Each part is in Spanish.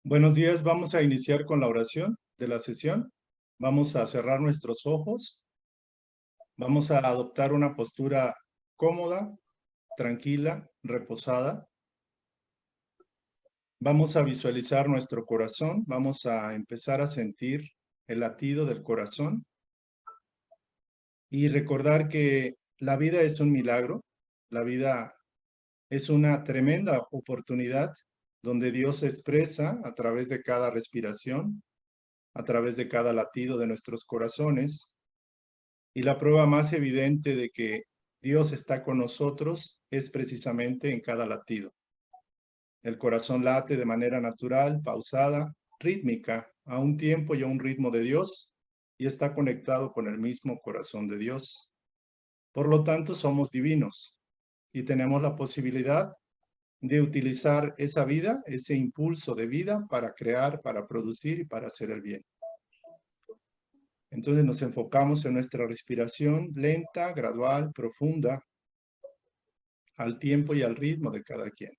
Buenos días, vamos a iniciar con la oración de la sesión. Vamos a cerrar nuestros ojos. Vamos a adoptar una postura cómoda, tranquila, reposada. Vamos a visualizar nuestro corazón. Vamos a empezar a sentir el latido del corazón. Y recordar que la vida es un milagro. La vida es una tremenda oportunidad donde Dios se expresa a través de cada respiración, a través de cada latido de nuestros corazones. Y la prueba más evidente de que Dios está con nosotros es precisamente en cada latido. El corazón late de manera natural, pausada, rítmica, a un tiempo y a un ritmo de Dios, y está conectado con el mismo corazón de Dios. Por lo tanto, somos divinos y tenemos la posibilidad de utilizar esa vida, ese impulso de vida para crear, para producir y para hacer el bien. Entonces nos enfocamos en nuestra respiración lenta, gradual, profunda, al tiempo y al ritmo de cada quien.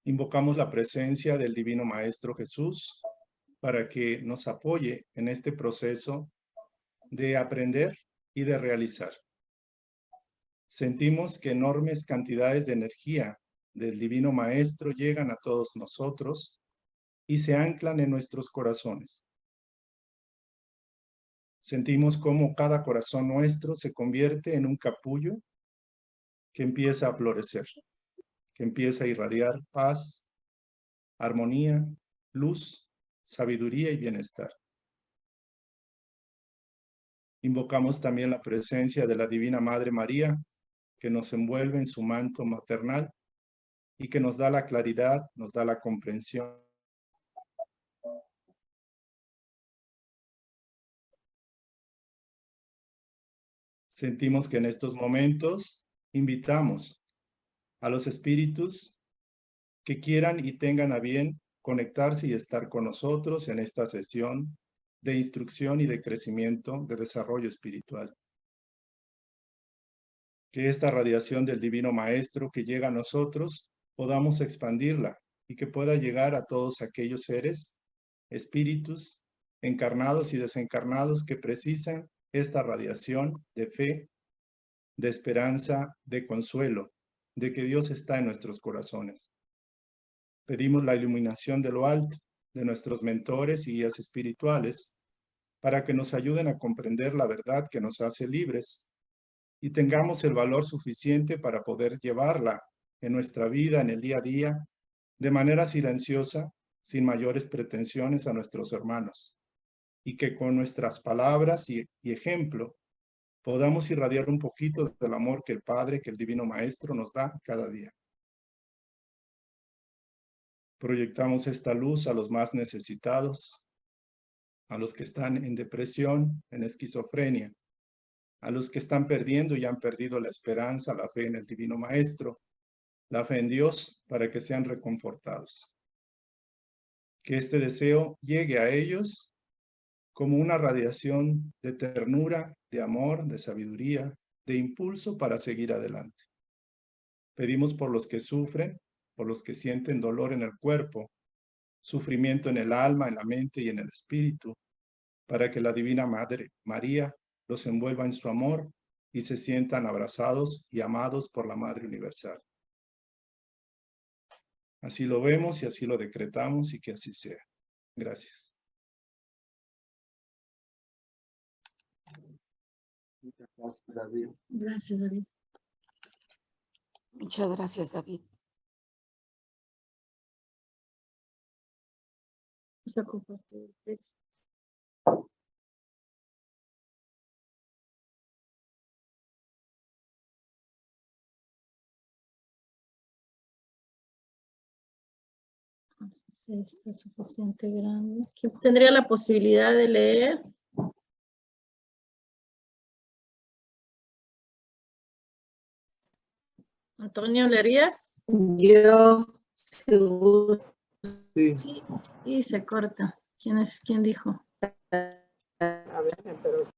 Invocamos la presencia del Divino Maestro Jesús para que nos apoye en este proceso de aprender y de realizar. Sentimos que enormes cantidades de energía del Divino Maestro llegan a todos nosotros y se anclan en nuestros corazones. Sentimos cómo cada corazón nuestro se convierte en un capullo que empieza a florecer, que empieza a irradiar paz, armonía, luz, sabiduría y bienestar. Invocamos también la presencia de la Divina Madre María, que nos envuelve en su manto maternal y que nos da la claridad, nos da la comprensión. Sentimos que en estos momentos invitamos a los espíritus que quieran y tengan a bien conectarse y estar con nosotros en esta sesión de instrucción y de crecimiento, de desarrollo espiritual. Que esta radiación del Divino Maestro que llega a nosotros podamos expandirla y que pueda llegar a todos aquellos seres, espíritus, encarnados y desencarnados que precisan esta radiación de fe, de esperanza, de consuelo, de que Dios está en nuestros corazones. Pedimos la iluminación de lo alto, de nuestros mentores y guías espirituales, para que nos ayuden a comprender la verdad que nos hace libres y tengamos el valor suficiente para poder llevarla en nuestra vida, en el día a día, de manera silenciosa, sin mayores pretensiones a nuestros hermanos, y que con nuestras palabras y ejemplo podamos irradiar un poquito del amor que el Padre, que el Divino Maestro nos da cada día. Proyectamos esta luz a los más necesitados, a los que están en depresión, en esquizofrenia, a los que están perdiendo y han perdido la esperanza, la fe en el Divino Maestro, la fe en Dios, para que sean reconfortados. Que este deseo llegue a ellos como una radiación de ternura, de amor, de sabiduría, de impulso para seguir adelante. Pedimos por los que sufren, por los que sienten dolor en el cuerpo, sufrimiento en el alma, en la mente y en el espíritu, para que la Divina Madre María los envuelva en su amor y se sientan abrazados y amados por la Madre Universal. Así lo vemos y así lo decretamos y que así sea. Gracias. Muchas gracias, David. Gracias, David. Muchas gracias, David. Vamos a compartir el texto. Está suficiente grande. ¿Quién tendría la posibilidad de leer? Antonio, ¿leerías? Yo, seguro. Sí. Sí. Y se corta. ¿Quién dijo? A ver, pero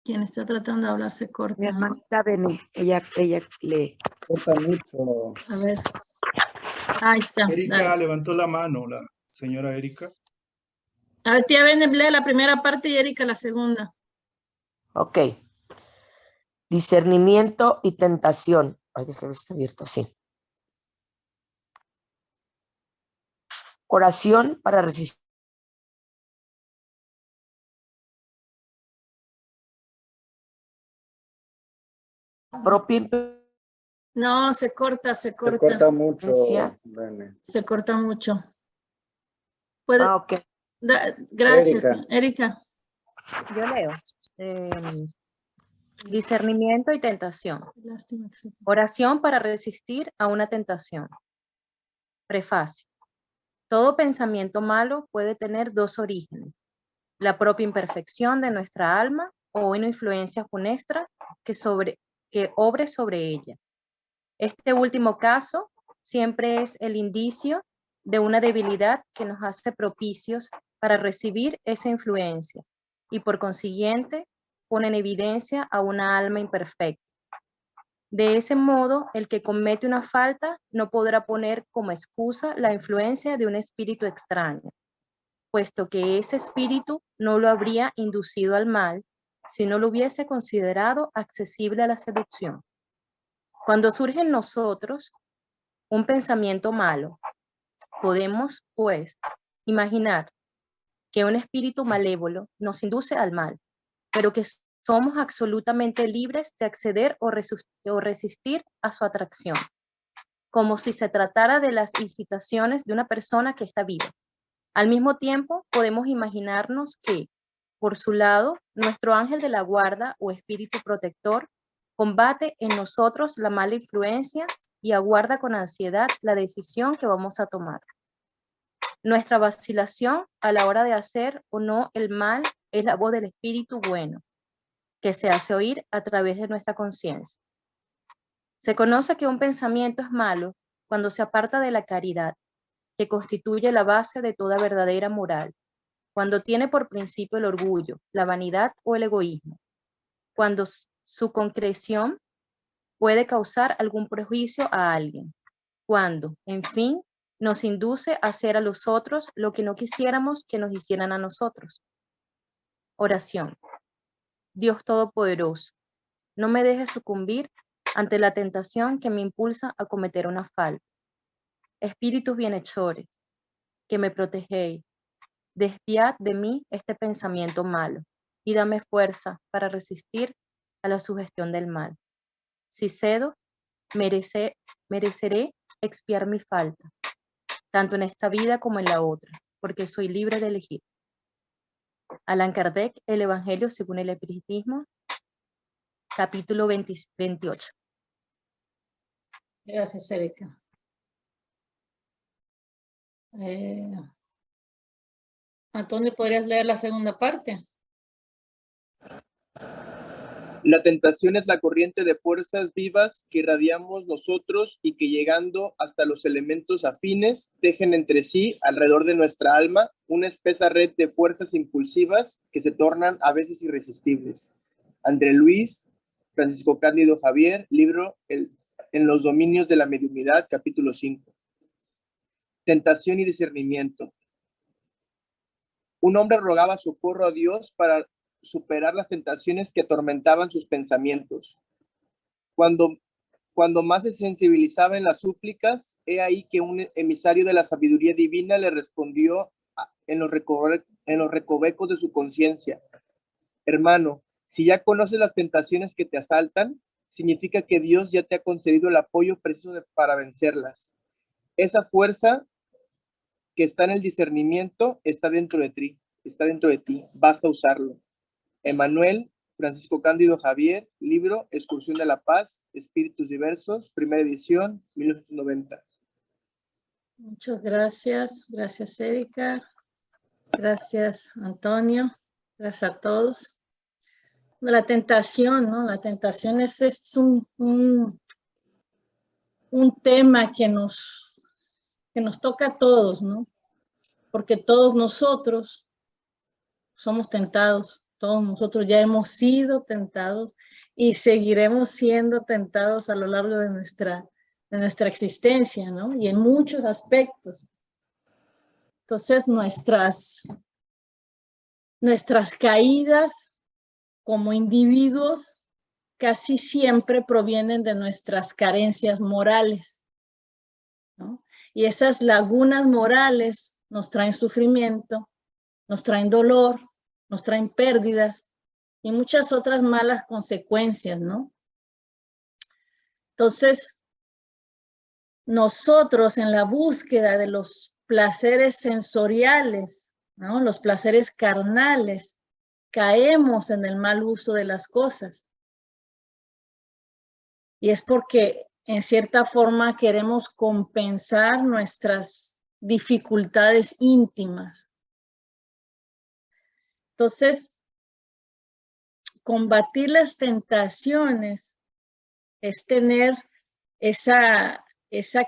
Quien está tratando de hablar se Mi corta. hermanita Beni, ella lee. Corta mucho. A ver. Ahí está. Erika Dale. levantó la mano, la señora Erika. A ver, tía Bene, lee la primera parte y Erika la segunda. Ok. Discernimiento y tentación. Ay, déjame estar abierto, sí. Oración para resistir. Propia No, se corta, se Se corta. corta mucho. impertinencia. Bene. Se corta mucho. Puede, Ah, ok. gracias, Erika. Erika. Yo leo. Discernimiento y tentación. Lástima que se- Oración para resistir a una tentación. Prefacio. Todo pensamiento malo puede tener dos orígenes: la propia imperfección de nuestra alma o una influencia funesta que obre sobre ella. Este último caso siempre es el indicio de una debilidad que nos hace propicios para recibir esa influencia y por consiguiente pone en evidencia a una alma imperfecta. De ese modo, el que comete una falta no podrá poner como excusa la influencia de un espíritu extraño, puesto que ese espíritu no lo habría inducido al mal si no lo hubiese considerado accesible a la seducción. Cuando surge en nosotros un pensamiento malo, podemos, pues, imaginar que un espíritu malévolo nos induce al mal, pero que somos absolutamente libres de acceder o resistir a su atracción, como si se tratara de las incitaciones de una persona que está viva. Al mismo tiempo, podemos imaginarnos que, por su lado, nuestro ángel de la guarda o espíritu protector combate en nosotros la mala influencia y aguarda con ansiedad la decisión que vamos a tomar. Nuestra vacilación a la hora de hacer o no el mal es la voz del espíritu bueno, que se hace oír a través de nuestra conciencia. Se conoce que un pensamiento es malo cuando se aparta de la caridad, que constituye la base de toda verdadera moral, cuando tiene por principio el orgullo, la vanidad o el egoísmo, cuando su concreción puede causar algún perjuicio a alguien, cuando, en fin, nos induce a hacer a los otros lo que no quisiéramos que nos hicieran a nosotros. Oración. Dios Todopoderoso, no me dejes sucumbir ante la tentación que me impulsa a cometer una falta. Espíritus bienhechores, que me protegéis, desviad de mí este pensamiento malo y dame fuerza para resistir a la sugestión del mal. Si cedo, mereceré expiar mi falta, tanto en esta vida como en la otra, porque soy libre de elegir. Allan Kardec, El Evangelio según el Espiritismo, capítulo 28. Gracias, Erika. Antonio, ¿podrías leer la segunda parte? La tentación es la corriente de fuerzas vivas que irradiamos nosotros y que llegando hasta los elementos afines tejen entre sí, alrededor de nuestra alma, una espesa red de fuerzas impulsivas que se tornan a veces irresistibles. André Luis, Francisco Cándido Javier, libro En los dominios de la mediunidad, capítulo 5. Tentación y discernimiento. Un hombre rogaba socorro a Dios para superar las tentaciones que atormentaban sus pensamientos. Cuando más se sensibilizaba en las súplicas, he ahí que un emisario de la sabiduría divina le respondió en los recovecos de su conciencia: hermano, si ya conoces las tentaciones que te asaltan, significa que Dios ya te ha concedido el apoyo preciso para vencerlas. Esa fuerza que está en el discernimiento está dentro de ti, basta usarlo. Emmanuel, Francisco Cándido Javier, libro Excursión de la Paz, Espíritus Diversos, primera edición, 1990. Muchas gracias. Gracias, Erika. Gracias, Antonio. Gracias a todos. La tentación, ¿no? La tentación es un tema que nos toca a todos, ¿no? Porque todos nosotros somos tentados Todos nosotros ya hemos sido tentados y seguiremos siendo tentados a lo largo de nuestra existencia, ¿no? Y en muchos aspectos. Entonces, nuestras caídas como individuos casi siempre provienen de nuestras carencias morales, ¿no? Y esas lagunas morales nos traen sufrimiento, nos traen dolor, nos traen pérdidas y muchas otras malas consecuencias, ¿no? Entonces, nosotros en la búsqueda de los placeres sensoriales, ¿no? Los placeres carnales, caemos en el mal uso de las cosas. Y es porque en cierta forma queremos compensar nuestras dificultades íntimas. Entonces, combatir las tentaciones es tener esa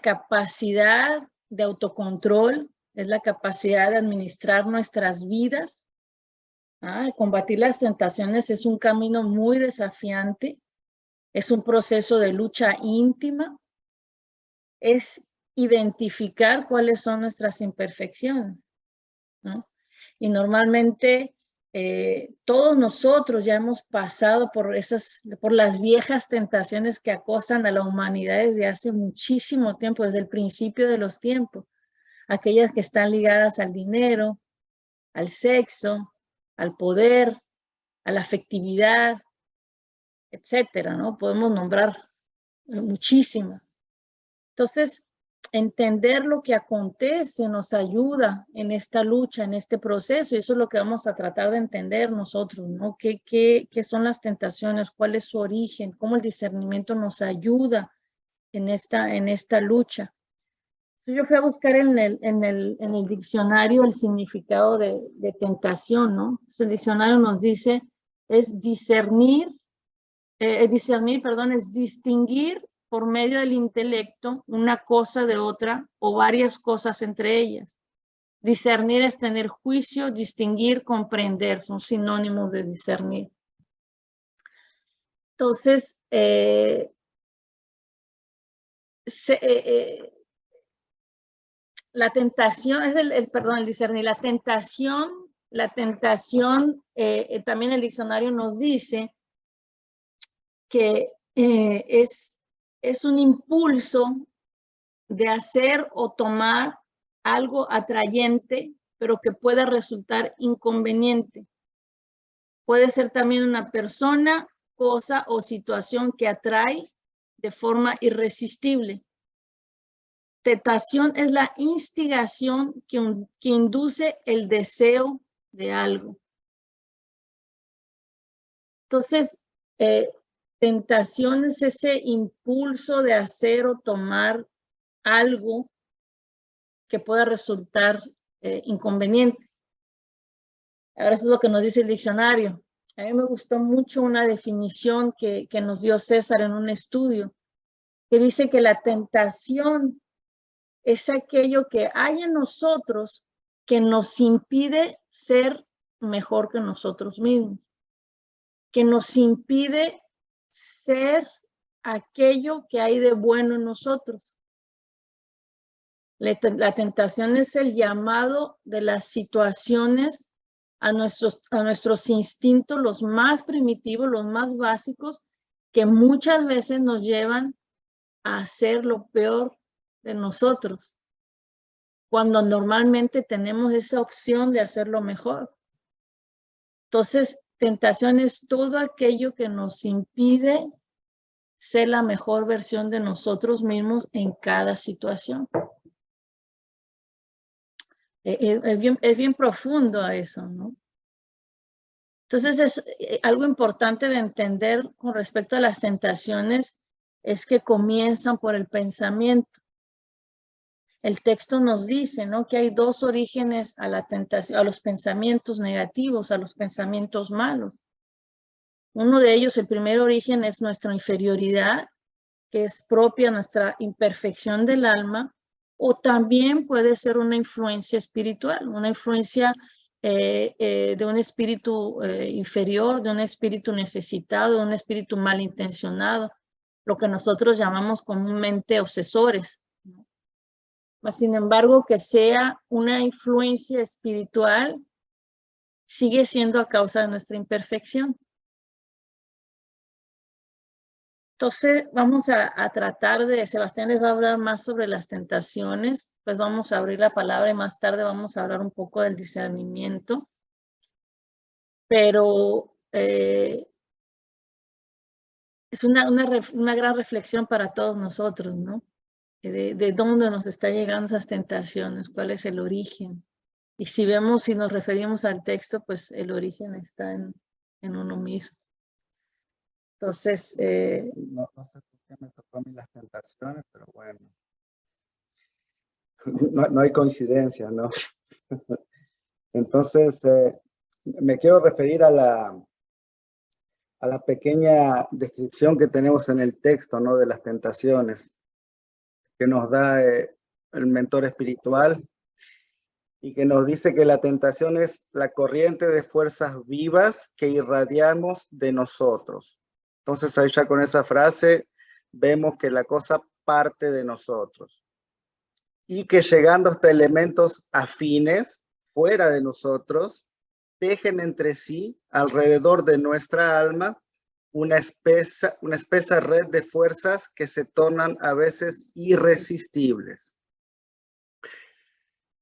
capacidad de autocontrol, es la capacidad de administrar nuestras vidas. Combatir las tentaciones es un camino muy desafiante, es un proceso de lucha íntima, es identificar cuáles son nuestras imperfecciones, ¿no? Y normalmente todos nosotros ya hemos pasado por las viejas tentaciones que acosan a la humanidad desde hace muchísimo tiempo, desde el principio de los tiempos. Aquellas que están ligadas al dinero, al sexo, al poder, a la afectividad, etcétera, ¿no? Podemos nombrar muchísimas. Entonces, entender lo que acontece nos ayuda en esta lucha, en este proceso, y eso es lo que vamos a tratar de entender nosotros, ¿no? ¿Qué son las tentaciones? ¿Cuál es su origen? ¿Cómo el discernimiento nos ayuda en esta lucha? Yo fui a buscar en el diccionario el significado de tentación, ¿no? Entonces, el diccionario nos dice, es discernir, es distinguir por medio del intelecto una cosa de otra o varias cosas entre ellas. Discernir es tener juicio, distinguir, comprender, son sinónimos de discernir. Entonces, la tentación, el discernir, la tentación, también el diccionario nos dice que es un impulso de hacer o tomar algo atrayente, pero que pueda resultar inconveniente. Puede ser también una persona, cosa o situación que atrae de forma irresistible. Tentación es la instigación que induce el deseo de algo. Entonces, tentación es ese impulso de hacer o tomar algo que pueda resultar inconveniente. Ahora eso es lo que nos dice el diccionario. A mí me gustó mucho una definición que nos dio César en un estudio, que dice que la tentación es aquello que hay en nosotros que nos impide ser mejor que nosotros mismos, que nos impide ser aquello que hay de bueno en nosotros. La tentación es el llamado de las situaciones a nuestros instintos, los más primitivos, los más básicos, que muchas veces nos llevan a hacer lo peor de nosotros, cuando normalmente tenemos esa opción de hacerlo mejor. Entonces, tentación es todo aquello que nos impide ser la mejor versión de nosotros mismos en cada situación. Es bien profundo eso, ¿no? Entonces, es algo importante de entender con respecto a las tentaciones, es que comienzan por el pensamiento. El texto nos dice, ¿no?, que hay dos orígenes a la tentación, a los pensamientos negativos, a los pensamientos malos. Uno de ellos, el primer origen, es nuestra inferioridad, que es propia nuestra imperfección del alma, o también puede ser una influencia espiritual, una influencia de un espíritu inferior, de un espíritu necesitado, de un espíritu malintencionado, lo que nosotros llamamos comúnmente obsesores, ¿no? Mas, sin embargo, que sea una influencia espiritual, sigue siendo a causa de nuestra imperfección. Entonces, vamos a tratar de, Sebastián les va a hablar más sobre las tentaciones, pues vamos a abrir la palabra y más tarde vamos a hablar un poco del discernimiento. Pero es una gran reflexión para todos nosotros, ¿no? De dónde nos está llegando esas tentaciones, cuál es el origen. Y si vemos, si nos referimos al texto, pues el origen está en uno mismo. Entonces, No sé por qué me tocó a mí las tentaciones, pero bueno. No hay coincidencia, ¿no? Entonces, me quiero referir a la pequeña descripción que tenemos en el texto, ¿no? De las tentaciones que nos da el mentor espiritual y que nos dice que la tentación es la corriente de fuerzas vivas que irradiamos de nosotros. Entonces ahí ya con esa frase vemos que la cosa parte de nosotros y que llegando hasta elementos afines fuera de nosotros, tejen entre sí, alrededor de nuestra alma, una espesa red de fuerzas que se tornan a veces irresistibles.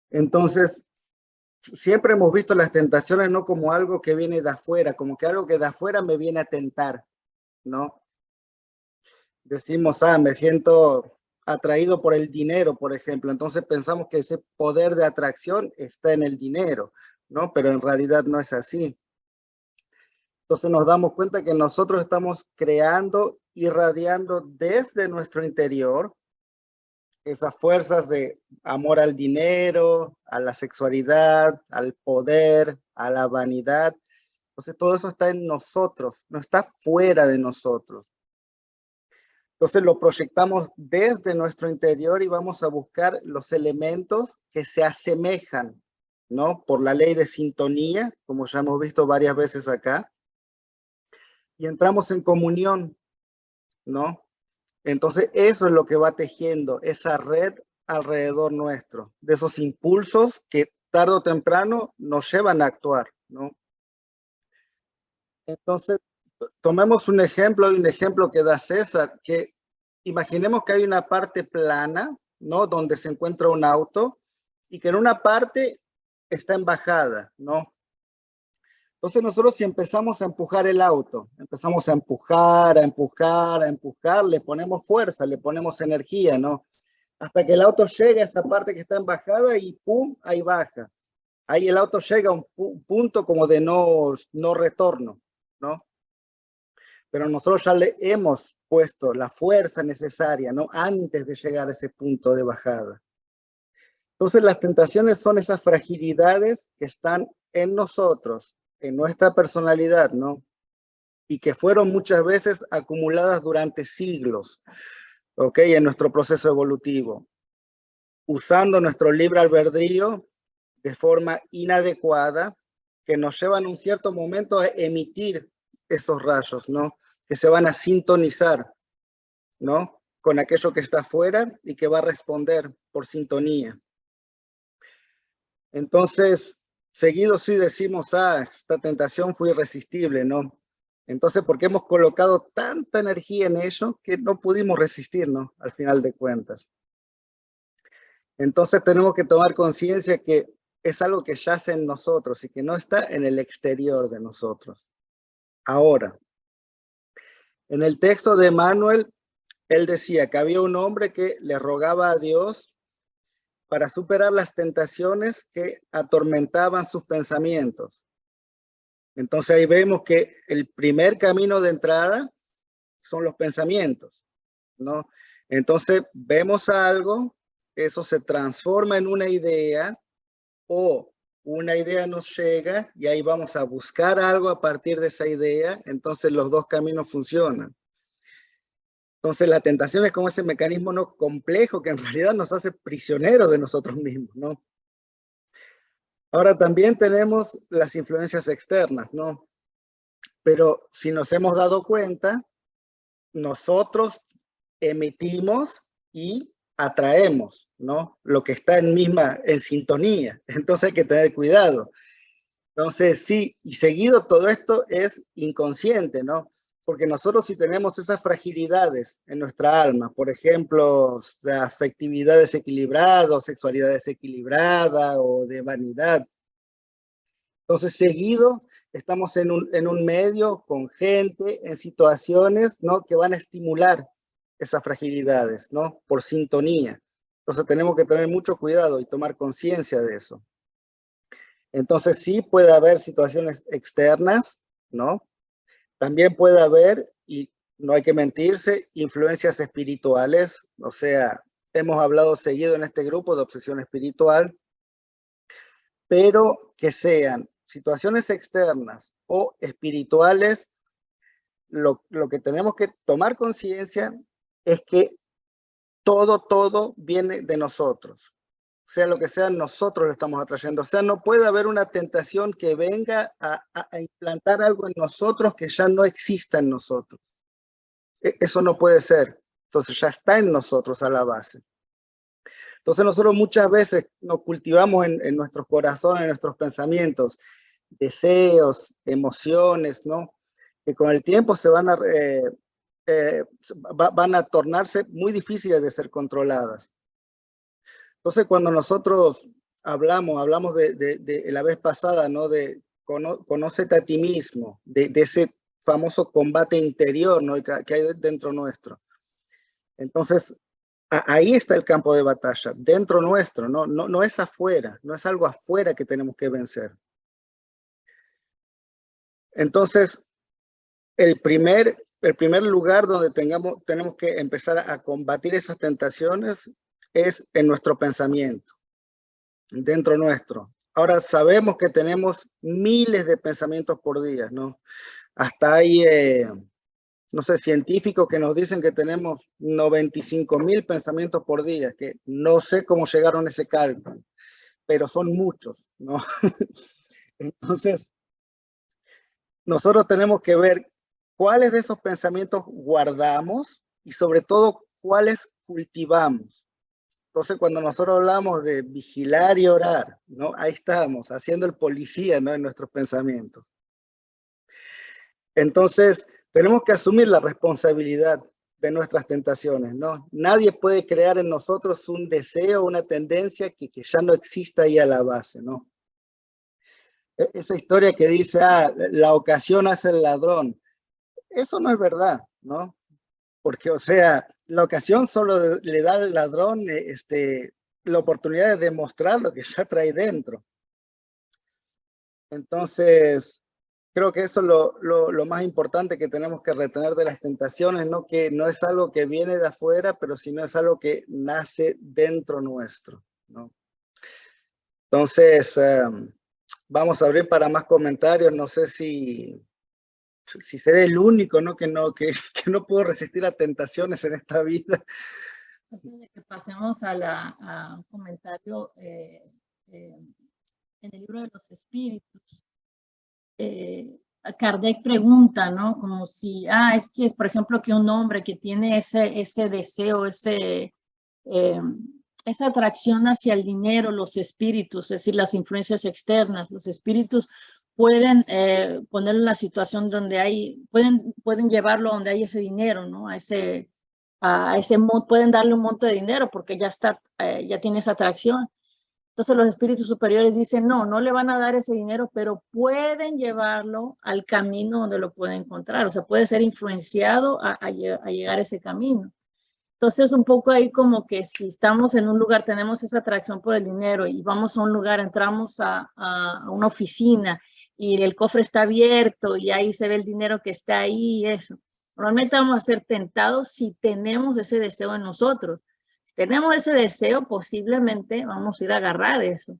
Entonces, siempre hemos visto las tentaciones no como algo que viene de afuera, como que algo que de afuera me viene a tentar, ¿no? Decimos, me siento atraído por el dinero, por ejemplo. Entonces pensamos que ese poder de atracción está en el dinero, ¿no? Pero en realidad no es así. Entonces nos damos cuenta que nosotros estamos creando, irradiando desde nuestro interior esas fuerzas de amor al dinero, a la sexualidad, al poder, a la vanidad. Entonces todo eso está en nosotros, no está fuera de nosotros. Entonces lo proyectamos desde nuestro interior y vamos a buscar los elementos que se asemejan, ¿no? Por la ley de sintonía, como ya hemos visto varias veces acá. Y entramos en comunión, ¿no? Entonces eso es lo que va tejiendo esa red alrededor nuestro, de esos impulsos que tarde o temprano nos llevan a actuar, ¿no? Entonces, tomemos un ejemplo que da César, que imaginemos que hay una parte plana, ¿no? Donde se encuentra un auto y que en una parte está en bajada, ¿no? Entonces nosotros si empezamos a empujar el auto, empezamos a empujar, le ponemos fuerza, le ponemos energía, ¿no? Hasta que el auto llegue a esa parte que está en bajada y ¡pum! Ahí baja. Ahí el auto llega a un punto como de no retorno, ¿no? Pero nosotros ya le hemos puesto la fuerza necesaria, ¿no? Antes de llegar a ese punto de bajada. Entonces las tentaciones son esas fragilidades que están en nosotros, en nuestra personalidad, ¿no? Y que fueron muchas veces acumuladas durante siglos, ¿ok? En nuestro proceso evolutivo, usando nuestro libre albedrío de forma inadecuada, que nos llevan en un cierto momento a emitir esos rayos, ¿no? Que se van a sintonizar, ¿no? Con aquello que está afuera y que va a responder por sintonía. Entonces, seguido sí decimos, esta tentación fue irresistible, ¿no? Entonces, porque hemos colocado tanta energía en ello que no pudimos resistir, ¿no? Al final de cuentas. Entonces tenemos que tomar conciencia que es algo que yace en nosotros y que no está en el exterior de nosotros. Ahora, en el texto de Manuel, él decía que había un hombre que le rogaba a Dios para superar las tentaciones que atormentaban sus pensamientos. Entonces ahí vemos que el primer camino de entrada son los pensamientos, ¿no? Entonces vemos algo, eso se transforma en una idea o una idea nos llega y ahí vamos a buscar algo a partir de esa idea, entonces los dos caminos funcionan. Entonces la tentación es como ese mecanismo no complejo que en realidad nos hace prisioneros de nosotros mismos, ¿no? Ahora también tenemos las influencias externas, ¿no? Pero si nos hemos dado cuenta, nosotros emitimos y atraemos, ¿no? Lo que está en sintonía. Entonces hay que tener cuidado. Entonces sí, y seguido todo esto es inconsciente, ¿no? Porque nosotros si tenemos esas fragilidades en nuestra alma, por ejemplo, de afectividad desequilibrada, o sexualidad desequilibrada, o de vanidad, entonces seguido estamos en un medio con gente, en situaciones, ¿no? Que van a estimular esas fragilidades, ¿no? Por sintonía. Entonces tenemos que tener mucho cuidado y tomar conciencia de eso. Entonces sí puede haber situaciones externas, ¿no? También puede haber, y no hay que mentirse, influencias espirituales. O sea, hemos hablado seguido en este grupo de obsesión espiritual, pero que sean situaciones externas o espirituales, lo que tenemos que tomar conciencia es que todo viene de nosotros. Sea lo que sea, nosotros lo estamos atrayendo. O sea, no puede haber una tentación que venga a implantar algo en nosotros que ya no exista en nosotros. Eso no puede ser. Entonces ya está en nosotros a la base. Entonces nosotros muchas veces nos cultivamos en nuestros corazones, en nuestros pensamientos, deseos, emociones, ¿no? Que con el tiempo se van a tornarse muy difíciles de ser controladas. Entonces, cuando nosotros hablamos de la vez pasada, ¿no? De conócete a ti mismo, de ese famoso combate interior, ¿no? Que hay dentro nuestro. Entonces, ahí está el campo de batalla, dentro nuestro, no es afuera, no es algo afuera que tenemos que vencer. Entonces, el primer lugar donde tenemos que empezar a combatir esas tentaciones es en nuestro pensamiento, dentro nuestro. Ahora sabemos que tenemos miles de pensamientos por día, ¿no? Hasta hay, no sé, científicos que nos dicen que tenemos 95.000 pensamientos por día, que no sé cómo llegaron a ese cálculo, pero son muchos, ¿no? Entonces, nosotros tenemos que ver cuáles de esos pensamientos guardamos y sobre todo cuáles cultivamos. Entonces, cuando nosotros hablamos de vigilar y orar, ¿no? Ahí estamos, haciendo el policía, ¿no? En nuestros pensamientos. Entonces, tenemos que asumir la responsabilidad de nuestras tentaciones, ¿no? Nadie puede crear en nosotros un deseo, una tendencia que ya no exista ahí a la base, ¿no? Esa historia que dice, la ocasión hace el ladrón. Eso no es verdad, ¿no? Porque, o sea, la ocasión solo le da al ladrón la oportunidad de demostrar lo que ya trae dentro. Entonces, creo que eso es lo más importante que tenemos que retener de las tentaciones, ¿no? Que no es algo que viene de afuera, pero sino es algo que nace dentro nuestro, ¿no? Entonces, vamos a abrir para más comentarios. No sé si seré el único, ¿no? Que no puedo resistir a tentaciones en esta vida. Antes de que pasemos a un comentario en el libro de los espíritus, Kardec pregunta, ¿no? Como si, es que es, por ejemplo, que un hombre que tiene ese deseo, esa atracción hacia el dinero, los espíritus, es decir, las influencias externas, los espíritus pueden ponerlo en la situación donde pueden llevarlo donde hay ese dinero, ¿no? Pueden darle un monto de dinero porque ya tiene esa atracción. Entonces los espíritus superiores dicen, no le van a dar ese dinero, pero pueden llevarlo al camino donde lo pueden encontrar. O sea, puede ser influenciado a llegar a ese camino. Entonces, un poco ahí como que si estamos en un lugar, tenemos esa atracción por el dinero y vamos a un lugar, entramos a una oficina y el cofre está abierto y ahí se ve el dinero que está ahí y eso. Normalmente vamos a ser tentados si tenemos ese deseo en nosotros. Si tenemos ese deseo, posiblemente vamos a ir a agarrar eso.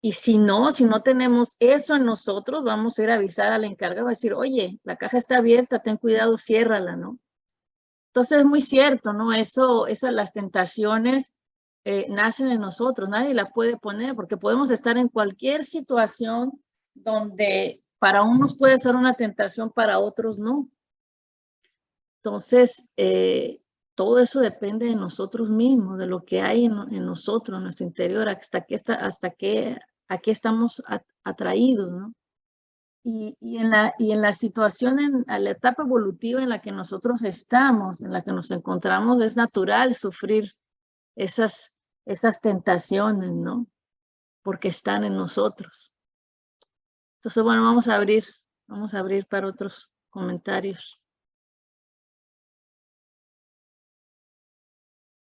Y si no tenemos eso en nosotros, vamos a ir a avisar al encargado, a decir, oye, la caja está abierta, ten cuidado, ciérrala, ¿no? Entonces es muy cierto, ¿no? Las tentaciones nacen en nosotros, nadie la puede poner, porque podemos estar en cualquier situación donde para unos puede ser una tentación, para otros no. Entonces, todo eso depende de nosotros mismos, de lo que hay en nosotros, en nuestro interior, hasta a qué estamos atraídos, ¿no? Y en la situación, en la etapa evolutiva en la que nosotros estamos, en la que nos encontramos, es natural sufrir esas tentaciones, ¿no? Porque están en nosotros. Entonces, bueno, vamos a abrir para otros comentarios.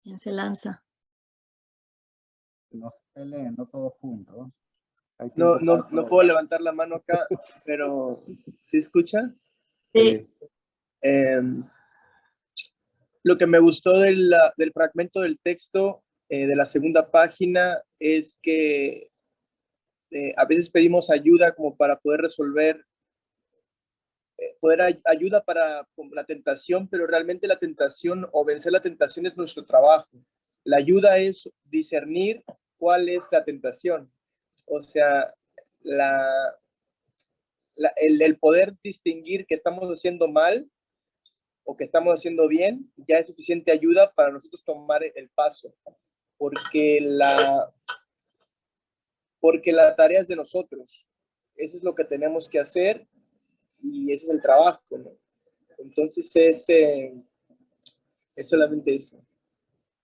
¿Quién se lanza? No se peleen, no todos juntos. No puedo levantar la mano acá, pero ¿sí escucha? Sí. Lo que me gustó del fragmento del texto de la segunda página es que a veces pedimos ayuda como para poder resolver, ayuda para la tentación, pero realmente la tentación o vencer la tentación es nuestro trabajo. La ayuda es discernir cuál es la tentación. O sea, el poder distinguir que estamos haciendo mal o que estamos haciendo bien, ya es suficiente ayuda para nosotros tomar el paso, porque la tarea es de nosotros. Eso es lo que tenemos que hacer y ese es el trabajo, ¿no? Entonces es solamente eso.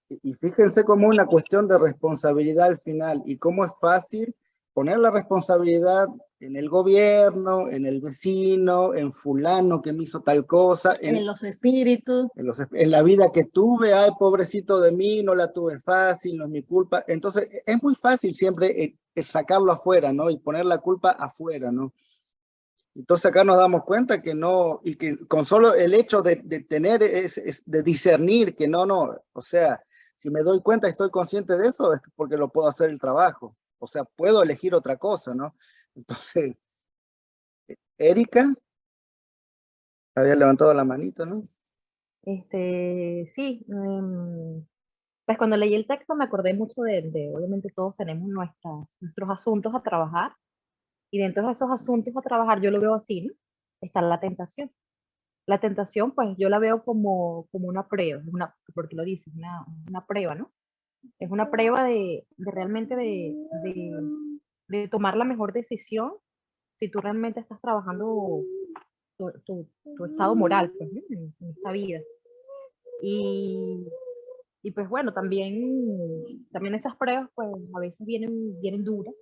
Y fíjense como una cuestión de responsabilidad al final, y cómo es fácil poner la responsabilidad en el gobierno, en el vecino, en fulano que me hizo tal cosa, En los espíritus. en la vida que tuve, ay, pobrecito de mí, no la tuve fácil, no es mi culpa. Entonces, es muy fácil siempre sacarlo afuera, ¿no? Y poner la culpa afuera, ¿no? Entonces acá nos damos cuenta que no, y que con solo el hecho de tener, de discernir que no, o sea, si me doy cuenta y estoy consciente de eso, es porque lo puedo hacer el trabajo. O sea, puedo elegir otra cosa, ¿no? Entonces, Erika, había levantado la manito, ¿no? Sí, pues cuando leí el texto me acordé mucho obviamente todos tenemos nuestros asuntos a trabajar, y dentro de esos asuntos a trabajar yo lo veo así, ¿no? Está la tentación. La tentación, pues yo la veo como una prueba, porque lo dices, una prueba, ¿no? Es una prueba de realmente de tomar la mejor decisión si tú realmente estás trabajando tu estado moral, pues, ¿no? En esta vida. Y pues bueno, también esas pruebas pues a veces vienen duras,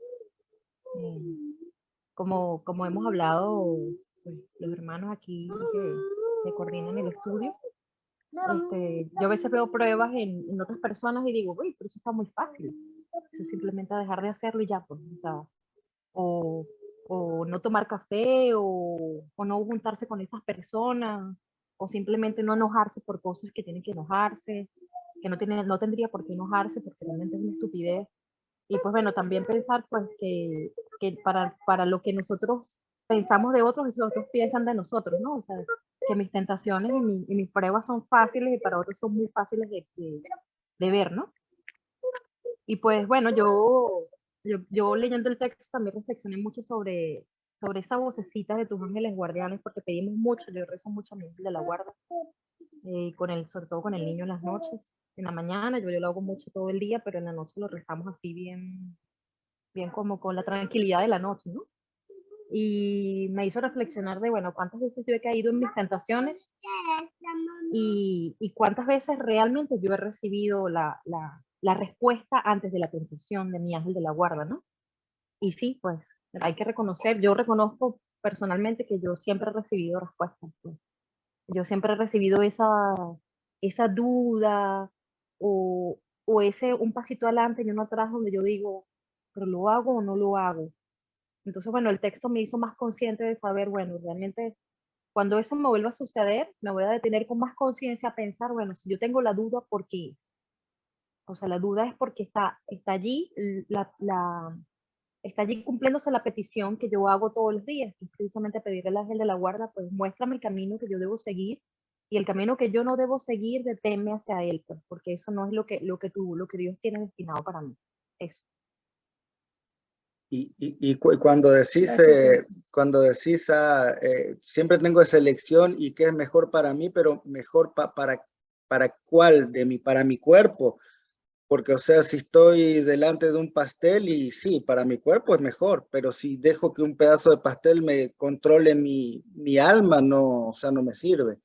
como hemos hablado, pues, los hermanos aquí que coordinan el estudio. Yo a veces veo pruebas en otras personas y digo, uy, pero eso está muy fácil. Eso es simplemente dejar de hacerlo y ya, pues, o sea, o no tomar café, o no juntarse con esas personas, o simplemente no enojarse por cosas que tienen que enojarse, que no tendría por qué enojarse porque realmente es una estupidez. Y pues bueno, también pensar pues que para lo que nosotros pensamos de otros, esos otros piensan de nosotros, ¿no? O sea, que mis tentaciones y mis pruebas son fáciles y para otros son muy fáciles de ver, ¿no? Y pues bueno, yo leyendo el texto también reflexioné mucho sobre esa vocecita de tus ángeles guardianes, porque pedimos mucho, yo rezo mucho a mi ángel de la guarda, sobre todo con el niño en las noches. En la mañana yo lo hago mucho todo el día, pero en la noche lo rezamos así bien como con la tranquilidad de la noche, ¿no? Y me hizo reflexionar de, bueno, cuántas veces yo he caído en mis tentaciones y cuántas veces realmente yo he recibido la respuesta antes de la tentación de mi ángel de la guarda, ¿no? Y sí, pues hay que reconocer, yo reconozco personalmente que yo siempre he recibido respuestas, pues. Yo siempre he recibido esa duda o ese un pasito adelante y uno atrás donde yo digo, pero ¿lo hago o no lo hago? Entonces, bueno, el texto me hizo más consciente de saber, bueno, realmente cuando eso me vuelva a suceder, me voy a detener con más conciencia a pensar, bueno, si yo tengo la duda, ¿por qué? O sea, la duda es porque está allí, está allí cumpliéndose la petición que yo hago todos los días, que es precisamente pedirle al ángel de la guarda, pues muéstrame el camino que yo debo seguir y el camino que yo no debo seguir, deteme hacia él, pues, porque eso no es lo que Dios tiene destinado para mí. Eso. Cuando decís, siempre tengo esa elección y qué es mejor para mí, pero mejor para cuál, para mi cuerpo. Porque, o sea, si estoy delante de un pastel y sí, para mi cuerpo es mejor, pero si dejo que un pedazo de pastel me controle mi alma, no, o sea, no me sirve.